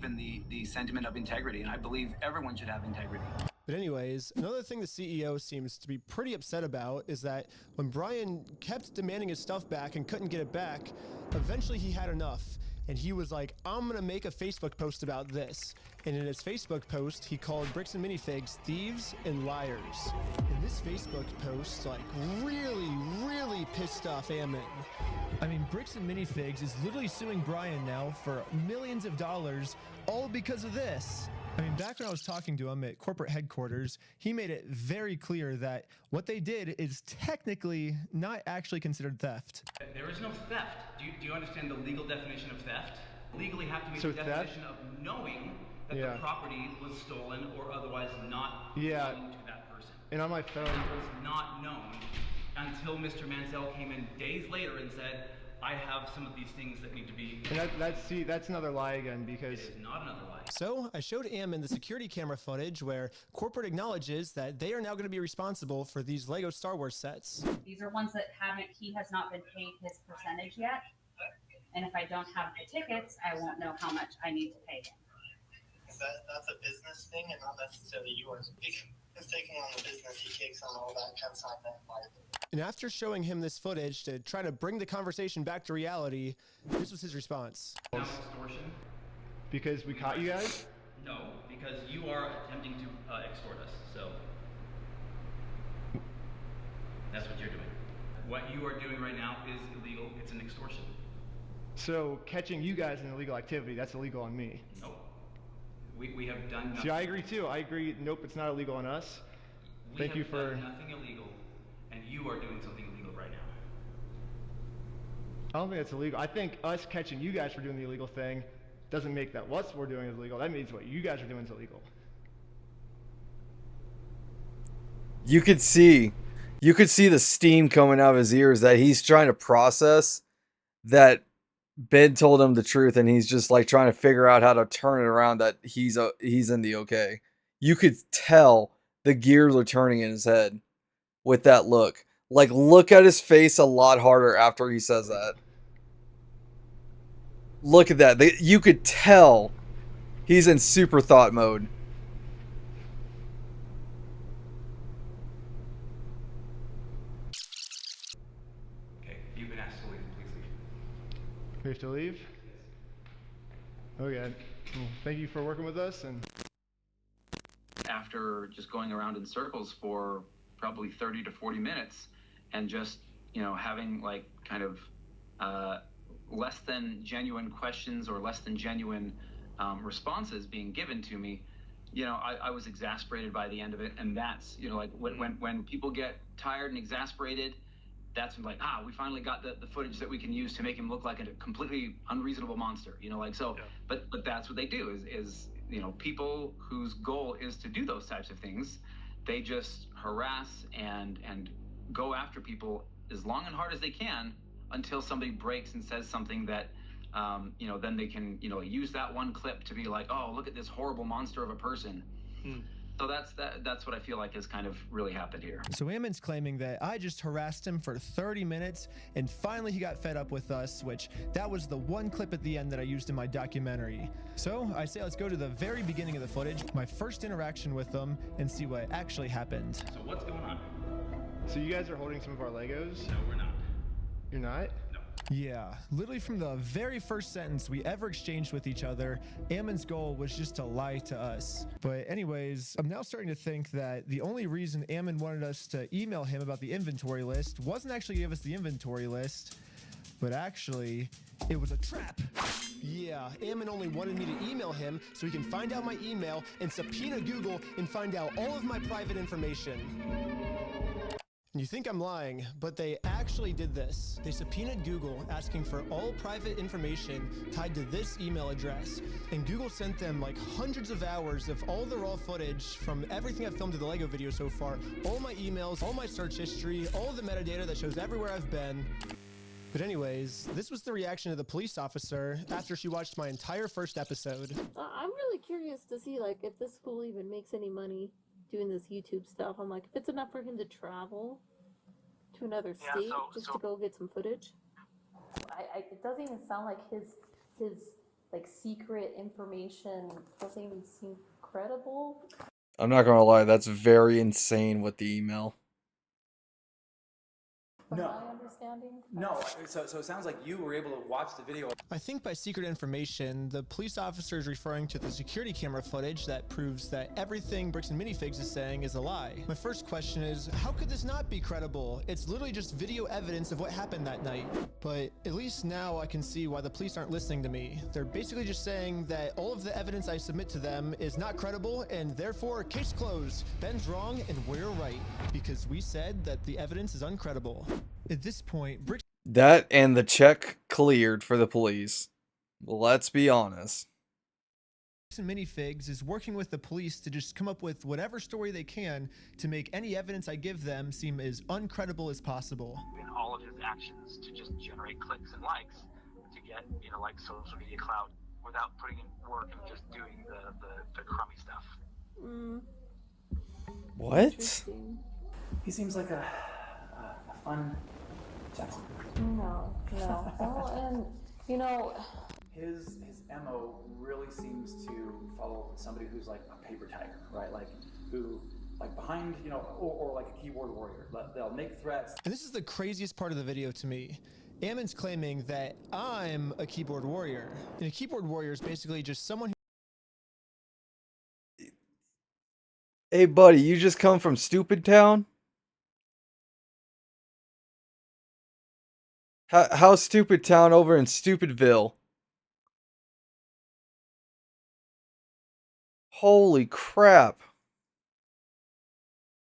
in the sentiment of integrity, and I believe everyone should have integrity. But anyways, another thing the CEO seems to be pretty upset about is that when Brian kept demanding his stuff back and couldn't get it back, eventually he had enough. And he was like, I'm gonna make a Facebook post about this. And in his Facebook post, he called Bricks and Minifigs thieves and liars. And this Facebook post, like, really pissed off Ammon. I mean, Bricks and Minifigs is literally suing Brian now for millions of dollars, all because of this. I mean, back when I was talking to him at corporate headquarters, he made it very clear that what they did is technically not actually considered theft. There is no theft. Do you understand the legal definition of theft? Legally have to be So the definition of knowing that the property was stolen or otherwise not belonging to that person. And on my phone, that was not known until Mr. Mansell came in days later and said, I have some of these things that need to be... And that's another lie again, because... It is not another lie. So I showed Ammon the security camera footage where corporate acknowledges that they are now going to be responsible for these Lego Star Wars sets. These are ones that he has not been paid his percentage yet. And if I don't have the tickets, I won't know how much I need to pay him. That's a business thing and not necessarily yours. He's taking on the business, he takes on all that consignment liability. And after showing him this footage to try to bring the conversation back to reality, this was his response. Now extortion? Because we caught you guys? No, because you are attempting to extort us, so... That's what you're doing. What you are doing right now is illegal. It's an extortion. So catching you guys in illegal activity, that's illegal on me. Nope. We have done nothing. See, I agree too. I agree. Nope, it's not illegal on us. Thank you for... We have done nothing illegal, and you are doing something illegal right now. I don't think that's illegal. I think us catching you guys for doing the illegal thing doesn't make that what we're doing is illegal. That means what you guys are doing is illegal. You could see the steam coming out of his ears that he's trying to process that Ben told him the truth, and he's just like trying to figure out how to turn it around that he's in the okay. You could tell the gears are turning in his head with that look. Like, look at his face a lot harder after he says that. Look at that. You could tell he's in super thought mode. Okay, you've been asked to leave. Please leave. We have to leave? Okay. Well, thank you for working with us, and... after just going around in circles for probably 30 to 40 minutes and just, you know, having like kind of less than genuine questions or less than genuine responses being given to me, you know, I was exasperated by the end of it. And that's, you know, like when people get tired and exasperated, that's when like, we finally got the footage that we can use to make him look like a completely unreasonable monster, you know, like, so, but that's what they do is, you know, people whose goal is to do those types of things, they just harass and go after people as long and hard as they can until somebody breaks and says something that, you know, then they can, you know, use that one clip to be like, oh, look at this horrible monster of a person. So that's what I feel like has kind of really happened here. So Ammon's claiming that I just harassed him for 30 minutes and finally he got fed up with us, which that was the one clip at the end that I used in my documentary. So I say let's go to the very beginning of the footage, my first interaction with them, and see what actually happened. So what's going on? So you guys are holding some of our Legos? No, we're not. You're not? Yeah, literally from the very first sentence we ever exchanged with each other, Ammon's goal was just to lie to us. But anyways, I'm now starting to think that the only reason Ammon wanted us to email him about the inventory list wasn't actually give us the inventory list, but actually it was a trap. Yeah, Ammon only wanted me to email him so he can find out my email and subpoena Google and find out all of my private information. You think I'm lying, but they actually did this. They subpoenaed Google asking for all private information tied to this email address. And Google sent them like hundreds of hours of all the raw footage from everything I've filmed to the Lego video so far, all my emails, all my search history, all of the metadata that shows everywhere I've been. But anyways, this was the reaction of the police officer after she watched my entire first episode. I'm really curious to see like if this fool even makes any money doing this YouTube stuff. I'm like, if it's enough for him to travel to another state just to go get some footage. It doesn't even sound like his like secret information doesn't even seem credible. I'm not gonna lie, that's very insane with the email. From my understanding. No, so it sounds like you were able to watch the video. I think by secret information, the police officer is referring to the security camera footage that proves that everything Bricks and Minifigs is saying is a lie. My first question is, how could this not be credible? It's literally just video evidence of what happened that night. But at least now I can see why the police aren't listening to me. They're basically just saying that all of the evidence I submit to them is not credible and therefore case closed. Ben's wrong and we're right because we said that the evidence is uncredible. At this point, Bricks That and the check cleared for the police. Let's be honest. and Minifigs is working with the police to just come up with whatever story they can to make any evidence I give them seem as uncredible as possible. In all of his actions to just generate clicks and likes to get, you know, like social media clout without putting in work and just doing the crummy stuff. What? He seems like a fun gentleman. No. Oh, and you know, his MO really seems to follow somebody who's like a paper tiger, right? Like who, like behind, you know, or like a keyboard warrior. They'll make threats. And this is the craziest part of the video to me. Ammon's claiming that I'm a keyboard warrior. And a keyboard warrior is basically just someone who... Hey buddy, you just come from Stupid Town? How's Stupid Town over in Stupidville? Holy crap.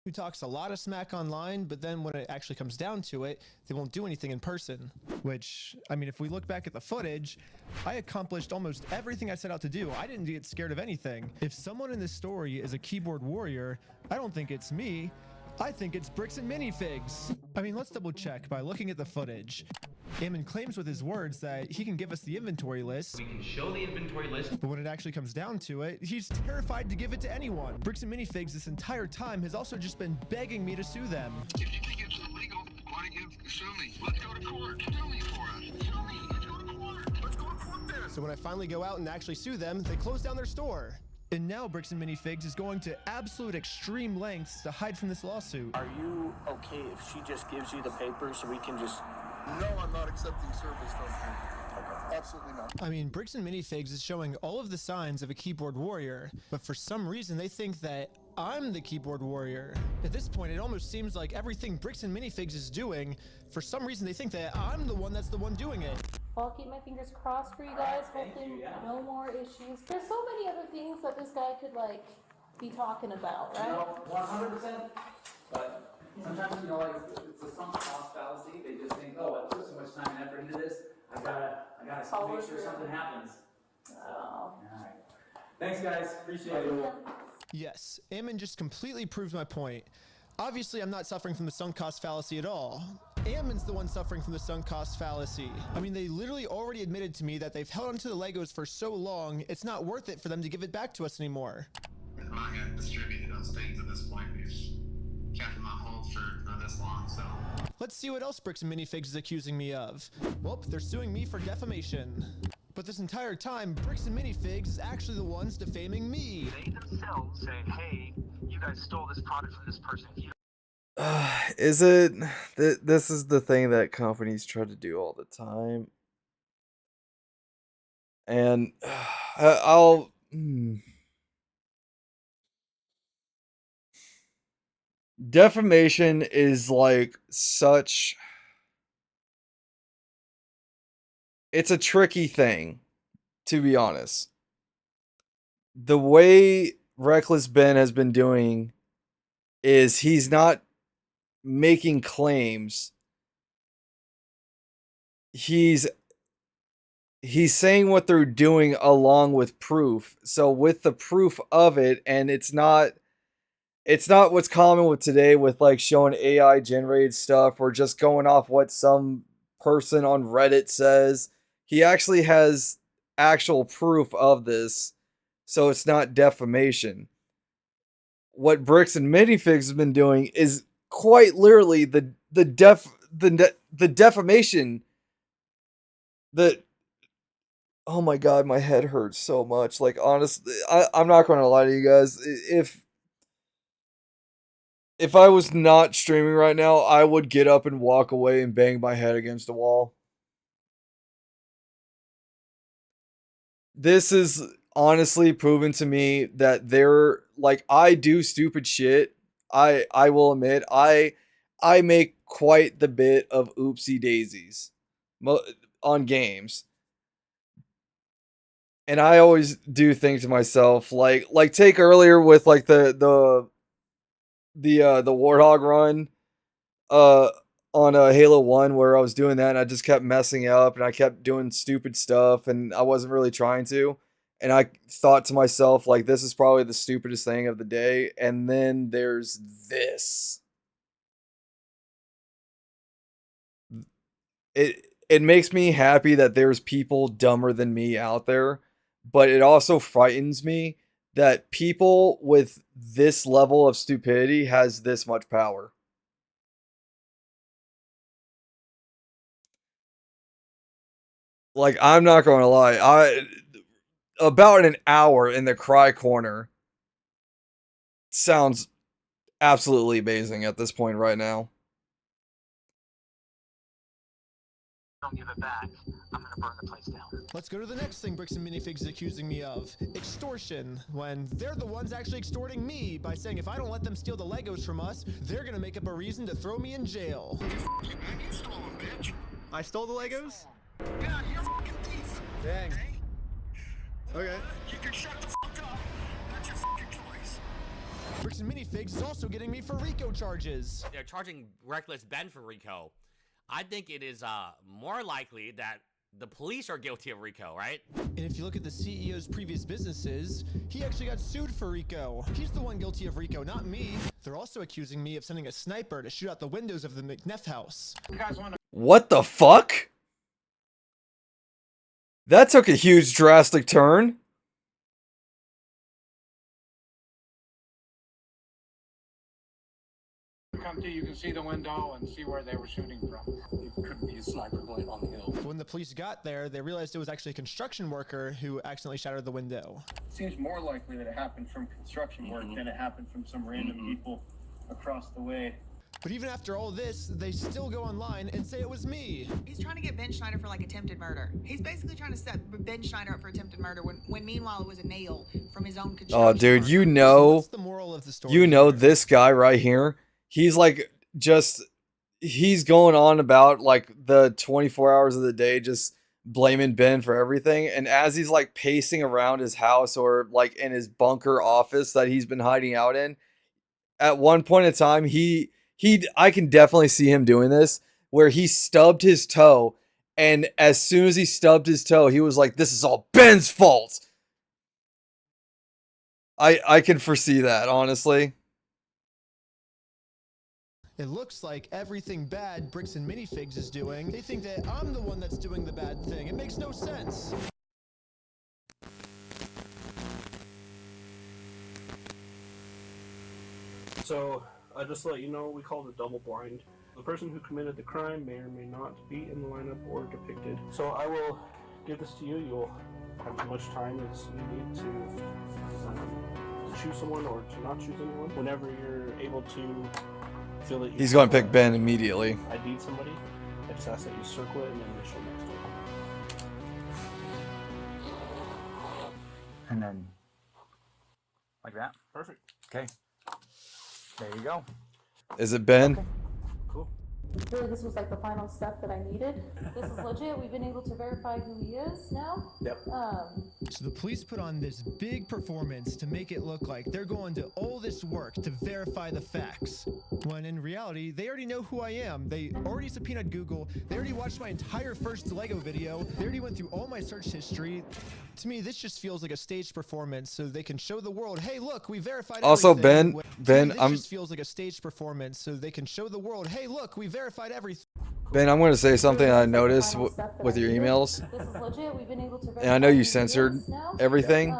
who talks a lot of smack online, but then when it actually comes down to it, they won't do anything in person. Which, I mean, if we look back at the footage, I accomplished almost everything I set out to do. I didn't get scared of anything. If someone in this story is a keyboard warrior, I don't think it's me. I think it's Bricks and Minifigs. I mean, let's double check by looking at the footage. Ammon claims with his words that he can give us the inventory list. We can show the inventory list. But when it actually comes down to it, he's terrified to give it to anyone. Bricks and Minifigs this entire time has also just been begging me to sue them. If you think it's illegal, why don't you sue me? Let's go to court. Sue me for us. Sue me. Let's go to court. Let's go to court then. So when I finally go out and actually sue them, they close down their store. And now Bricks and Minifigs is going to absolute extreme lengths to hide from this lawsuit. Are you okay if she just gives you the paper so we can just... No, I'm not accepting service from her. Okay. Absolutely not. I mean, Bricks and Minifigs is showing all of the signs of a keyboard warrior, but for some reason they think that I'm the keyboard warrior. At this point, it almost seems like everything Bricks and Minifigs is doing, for some reason they think that I'm the one that's the one doing it. I'll keep my fingers crossed for you guys. Hopefully no more issues. There's so many other things that this guy could like be talking about, right? No, 100%. But sometimes, you know, like it's a sunk cost fallacy. They just think, oh, I put so much time and effort into this. I gotta make sure something happens. All right. Thanks, guys. Appreciate it. Yes, Ammon just completely proved my point. Obviously, I'm not suffering from the sunk cost fallacy at all. Ammon's the one suffering from the sunk cost fallacy. I mean, they literally already admitted to me that they've held onto the Legos for so long, it's not worth it for them to give it back to us anymore. I'm not going to distribute those things at this point. We've kept them on hold for this long, so. Let's see what else Bricks and Minifigs is accusing me of. Well, they're suing me for defamation. But this entire time, Bricks and Minifigs is actually the ones defaming me. They themselves say, hey, you guys stole this product from this person. Is it? This is the thing that companies try to do all the time. And I'll... Defamation is like such... It's a tricky thing, to be honest. The way Reckless Ben has been doing is he's not making claims. He's saying what they're doing along with proof. So with the proof of it, and it's not what's common with today with like showing AI generated stuff or just going off what some person on Reddit says. He actually has actual proof of this, so it's not defamation. What Bricks and Minifigs have been doing is quite literally the defamation. Oh my god, my head hurts so much. Like honestly, I'm not going to lie to you guys. If I was not streaming right now, I would get up and walk away and bang my head against a wall. This is honestly proven to me that they're like, I do stupid shit. I will admit, I make quite the bit of oopsie daisies on games. And I always do think to myself, like take earlier with like the Warthog run on Halo 1 where I was doing that and I just kept messing up and I kept doing stupid stuff and I wasn't really trying to. And I thought to myself, like, this is probably the stupidest thing of the day. And then there's this. It makes me happy that there's people dumber than me out there. But it also frightens me that people with this level of stupidity has this much power. Like, I'm not going to lie. About an hour in the cry corner sounds absolutely amazing at this point right now. Don't give it back, I'm gonna burn the place down. Let's go to the next thing Bricks and Minifigs is accusing me of. Extortion, when they're the ones actually extorting me by saying if I don't let them steal the Legos from us, they're gonna make up a reason to throw me in jail. You stole them, bitch. I stole the Legos? Yeah, you're a fucking thief. Dang. Okay. You can shut the fuck up. That's your fucking choice. Bricks and Minifigs is also getting me for RICO charges. They're charging Reckless Ben for RICO. I think it is more likely that the police are guilty of RICO, right? And if you look at the CEO's previous businesses, he actually got sued for RICO. He's the one guilty of RICO, not me. They're also accusing me of sending a sniper to shoot out the windows of the McNeff house. You guys want to... What the fuck? That took a huge drastic turn. Come to, you can see the window and see where they were shooting from. It could be a sniper point on the hill. When the police got there, they realized it was actually a construction worker who accidentally shattered the window. It seems more likely that it happened from construction work than it happened from some random people across the way. But even after all this, they still go online and say it was me. He's trying to get Ben Schneider for like attempted murder. He's basically trying to set Ben Schneider up for attempted murder when meanwhile it was a nail from his own construction. Oh, dude, So what's the moral of the story? you know this guy right here. He's like he's going on about like the 24 hours of the day, just blaming Ben for everything. And as he's like pacing around his house or like in his bunker office that he's been hiding out in, at one point in time, I can definitely see him doing this, where he stubbed his toe, and as soon as he stubbed his toe, he was like, "This is all Ben's fault." I can foresee that, honestly. It looks like everything bad Bricks and Minifigs is doing, they think that I'm the one that's doing the bad thing. It makes no sense. So, just to let you know, we call it a double blind. The person who committed the crime may or may not be in the lineup or depicted. So I will give this to you. You'll have as much time as you need to choose someone or to not choose anyone. Whenever you're able to feel that He's going to pick Ben immediately. ID somebody, I just ask that you circle it and then initial next to it. And then, like that. Perfect. Okay. There you go. Is it Ben? Cool. Really, this was like the final step that I needed. This is legit. We've been able to verify who he is now. Yep. So the police put on this big performance to make it look like they're going to all this work to verify the facts. When in reality, they already know who I am. They already subpoenaed Google. They already watched my entire first Lego video. They already went through all my search history. To me, this just feels like a staged performance so they can show the world, hey, look, we verified Also, everything. Ben, this just feels like a staged performance so they can show the world, hey, look, we verified everything. Ben, I'm going to say something I noticed with your emails. This is legit. We've been able to verify And I know you who he censored is now. everything.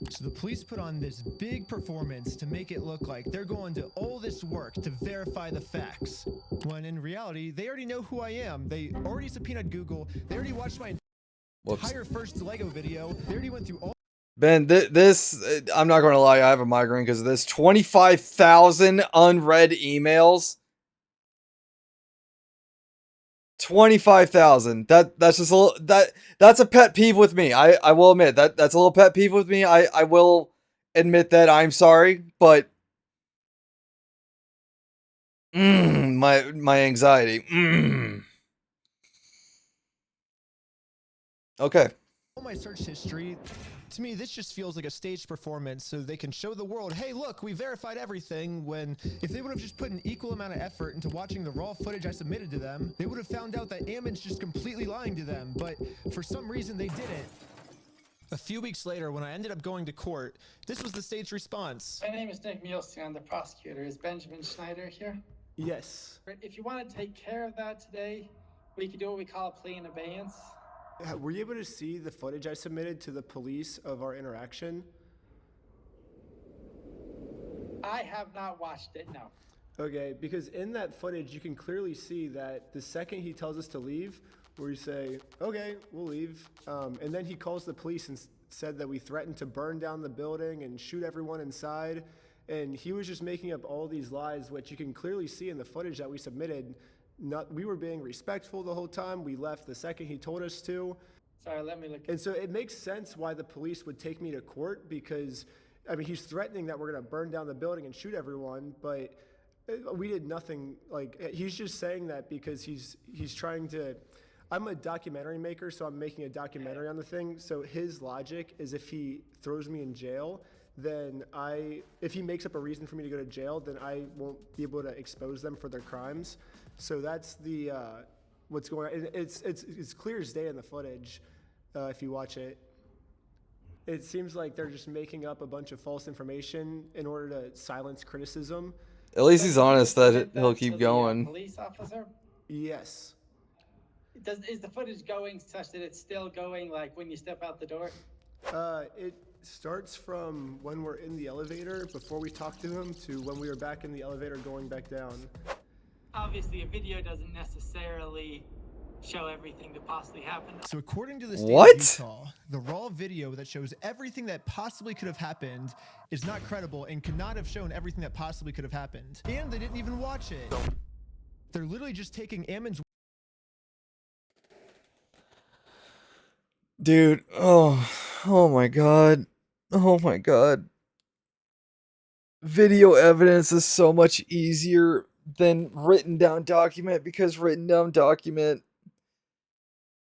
So the police put on this big performance to make it look like they're going to all this work to verify the facts. When in reality, they already know who I am. They already subpoenaed Google. They already watched my entire first Lego video. They already went through all. Ben, this, I'm not going to lie, I have a migraine because of this. 25,000 unread emails. 25,000. That's just a little, that's a pet peeve with me. I will admit that's a little pet peeve with me. I will admit that. I'm sorry, but my anxiety. Okay. All my search history. To me, this just feels like a staged performance so they can show the world, hey, look, we verified everything, when if they would have just put an equal amount of effort into watching the raw footage I submitted to them, they would have found out that Ammon's just completely lying to them, but for some reason they didn't. A few weeks later, when I ended up going to court, this was the staged response. My name is Nick Mielstein. I'm the prosecutor. Is Benjamin Schneider here? Yes. If you want to take care of that today, we could do what we call a plea in abeyance. Were you able to see the footage I submitted to the police of our interaction? I have not watched it, no. Okay, because in that footage, you can clearly see that the second he tells us to leave, we say, okay, we'll leave. And then he calls the police and said that we threatened to burn down the building and shoot everyone inside. And he was just making up all these lies, which you can clearly see in the footage that we submitted. We were being respectful the whole time. We left the second he told us to. Sorry, let me look. And so it makes sense why the police would take me to court because, I mean, he's threatening that we're going to burn down the building and shoot everyone, but we did nothing. Like, he's just saying that because he's trying to. I'm a documentary maker, so I'm making a documentary on the thing. So his logic is if he throws me in jail, then if he makes up a reason for me to go to jail, then I won't be able to expose them for their crimes. So that's the what's going on. It's clear as day in the footage if you watch it. It seems like they're just making up a bunch of false information in order to silence criticism. At least he's honest that he'll keep going. Police officer? Yes. Is the footage going such that it's still going like when you step out the door? It starts from when we're in the elevator before we talk to him to when we were back in the elevator going back down. Obviously, a video doesn't necessarily show everything that possibly happened. So according to the state What? of Utah, the raw video that shows everything that possibly could have happened is not credible and could not have shown everything that possibly could have happened. And they didn't even watch it. They're literally just taking Ammon's. Dude, oh my god. Oh my god. Video evidence is so much easier than written down document because written down document,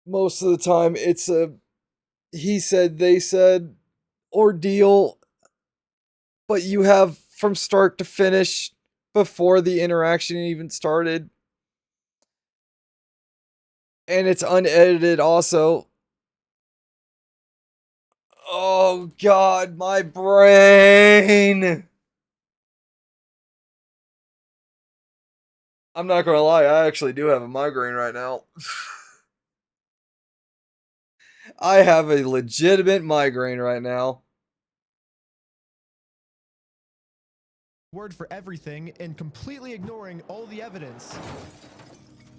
most of the time it's a he said, they said ordeal, but you have from start to finish before the interaction even started. And it's unedited also. Oh god, my brain! I'm not gonna lie, I actually do have a migraine right now. I have a legitimate migraine right now. Word for everything and completely ignoring all the evidence.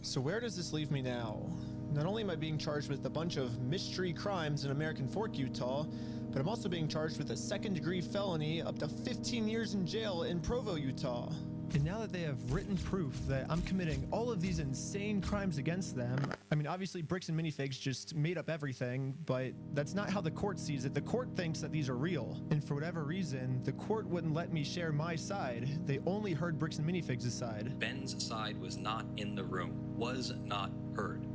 So where does this leave me now? Not only am I being charged with a bunch of mystery crimes in American Fork, Utah, but I'm also being charged with a second-degree felony up to 15 years in jail in Provo, Utah. And now that they have written proof that I'm committing all of these insane crimes against them, I mean, obviously Bricks and Minifigs just made up everything, but that's not how the court sees it. The court thinks that these are real. And for whatever reason, the court wouldn't let me share my side. They only heard Bricks and Minifigs' side. Ben's side was not in the room, was not heard.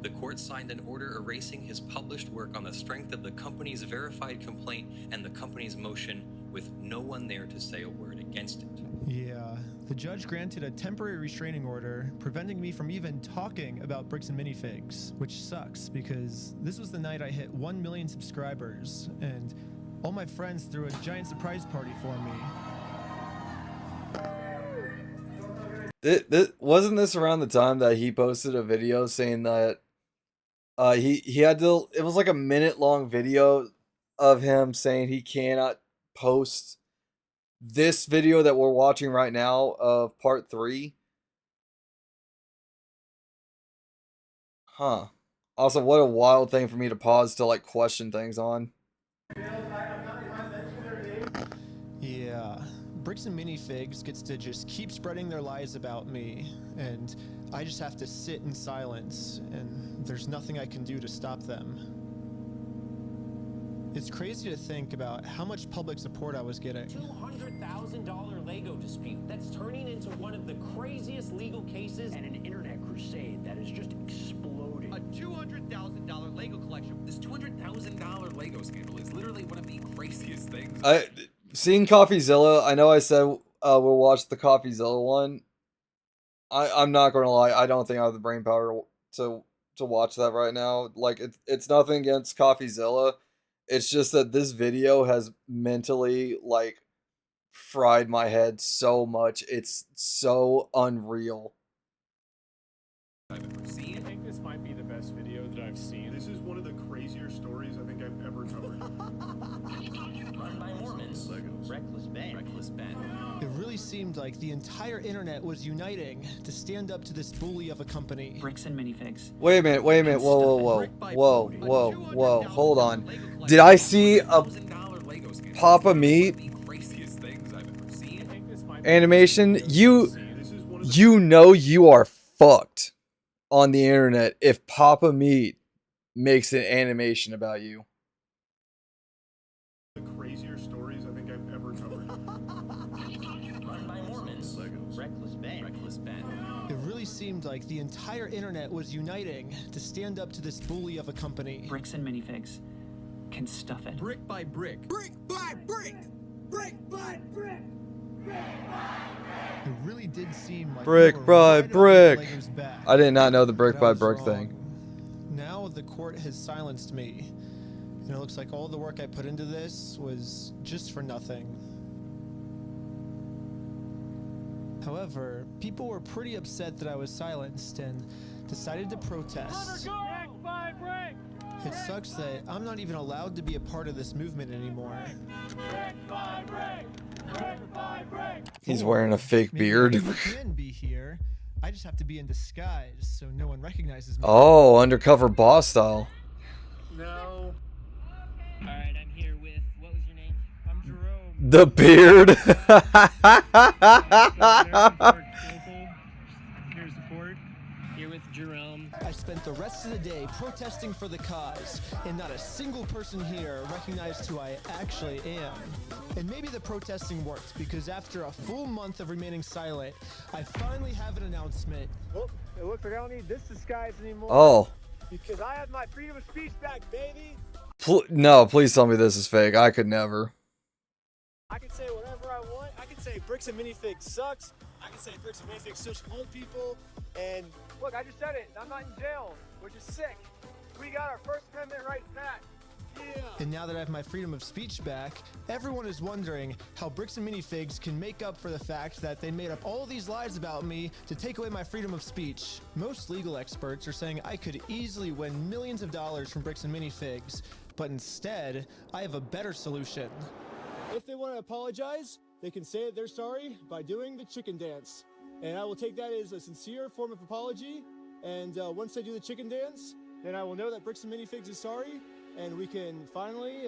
The court signed an order erasing his published work on the strength of the company's verified complaint and the company's motion with no one there to say a word against it. Yeah, the judge granted a temporary restraining order, preventing me from even talking about Bricks and Minifigs, which sucks because this was the night I hit 1 million subscribers, and all my friends threw a giant surprise party for me. Wasn't this around the time that he posted a video saying that he had to, it was like a minute-long video of him saying he cannot post this video that we're watching right now of part 3? Huh. Also, what a wild thing for me to pause to like question things on. Yeah, Bricks and Minifigs gets to just keep spreading their lies about me, and I just have to sit in silence, and there's nothing I can do to stop them. It's crazy to think about how much public support I was getting. $200,000 Lego dispute that's turning into one of the craziest legal cases and an internet crusade that is just exploding. A $200,000 Lego collection. This $200,000 Lego scandal is literally one of the craziest things. Seeing CoffeeZilla, I know I said we'll watch the CoffeeZilla one. I'm not gonna lie, I don't think I have the brain power to watch that right now. Like it's nothing against CoffeeZilla. It's just that this video has mentally like fried my head so much. It's so unreal. I've ever seen. I think this might be the best video that I've seen. This is one of the crazier stories I think I've ever covered. Run by Mormons. Reckless Ben. Reckless Ben. It really seemed like the entire internet was uniting to stand up to this bully of a company. Bricks and Minifigs. Wait a minute, whoa, hold on. Did I see a Papa Meat animation? You know you are fucked on the internet if Papa Meat makes an animation about you. The crazier stories I think I've ever covered. Run by Mormons. Reckless Ben. Reckless Ben. It really seemed like the entire internet was uniting to stand up to this bully of a company. Bricks and Minifigs can stuff it. Brick by brick. Brick by brick. Brick by brick. It really did seem like Brick we were by right up brick. Lager's back. I did not know the brick But I by was brick wrong. thing. Now the court has silenced me. And it looks like all the work I put into this was just for nothing. However, people were pretty upset that I was silenced and decided to protest. It sucks that I'm not even allowed to be a part of this movement anymore. He's wearing a fake beard. Maybe I can be here, I just have to be in disguise so no one recognizes me. Oh, undercover boss style. No. Alright, I'm here with, what was your name? I'm Jerome. The beard. Here's the board. Here with Jerome. I spent the rest of the day protesting for the cause, and not a single person here recognized who I actually am. And maybe the protesting worked, because after a full month of remaining silent, I finally have an announcement. Well, it looks like I don't need this disguise anymore. Oh. Because I have my freedom of speech back, baby. No, please tell me this is fake. I could never. I can say whatever I want. I can say Bricks and Minifigs sucks. I can say Bricks and Minifigs social old people. And look, I just said it. I'm not in jail, which is sick. We got our First Amendment rights back. Yeah. And now that I have my freedom of speech back, everyone is wondering how Bricks and Minifigs can make up for the fact that they made up all these lies about me to take away my freedom of speech. Most legal experts are saying I could easily win millions of dollars from Bricks and Minifigs, but instead, I have a better solution. If they want to apologize, they can say that they're sorry by doing the chicken dance. And I will take that as a sincere form of apology. And once they do the chicken dance, then I will know that Bricks and Minifigs is sorry. And we can finally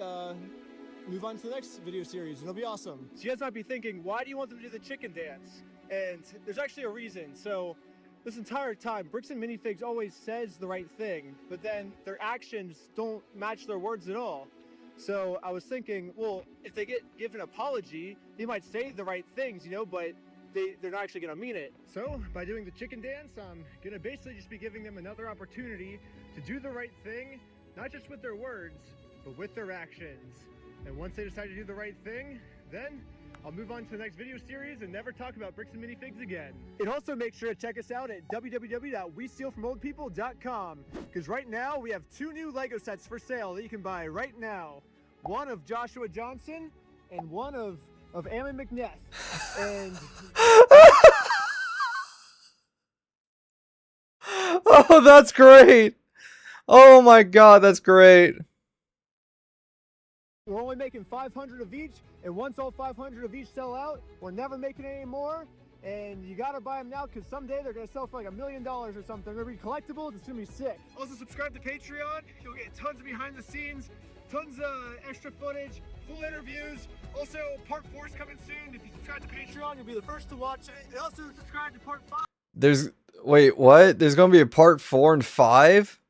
move on to the next video series. And it'll be awesome. So you guys might be thinking, why do you want them to do the chicken dance? And there's actually a reason. So this entire time, Bricks and Minifigs always says the right thing, but then their actions don't match their words at all. So I was thinking, well, if they get given an apology, they might say the right things, you know, but they're not actually gonna mean it. So by doing the chicken dance, I'm gonna basically just be giving them another opportunity to do the right thing, not just with their words, but with their actions. And once they decide to do the right thing, then I'll move on to the next video series and never talk about Bricks and Minifigs again. And also make sure to check us out at www.westealfromoldpeople.com, because right now we have 2 new Lego sets for sale that you can buy right now. One of Joshua Johnson and one of Ammon McNeff. And Oh, that's great. Oh my god, that's great. we're only making 500 of each, and once all 500 of each sell out, we're never making any more. And you gotta buy them now, because someday they're gonna sell for like $1 million or something. They're gonna be collectibles. It's gonna be sick. Also subscribe to Patreon. You'll get tons of behind the scenes, tons of extra footage, full interviews. Also, part 4 is coming soon. If you subscribe to Patreon, you'll be the first to watch it. And also subscribe to part 5. Wait, what? There's gonna be a part 4 and 5?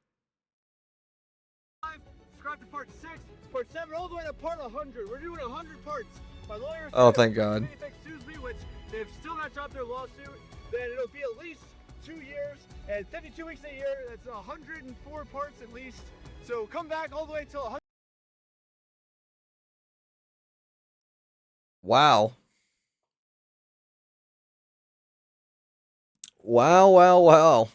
Subscribe to part 6, part 7, all the way to part 100. We're doing 100 parts. My lawyers. Oh, thank God. If Minifigs sues me, which they've still not dropped their lawsuit, then it'll be at least 2 years and 52 weeks a year. That's 104 parts at least. So come back all the way till 100. Wow. Wow, wow, wow.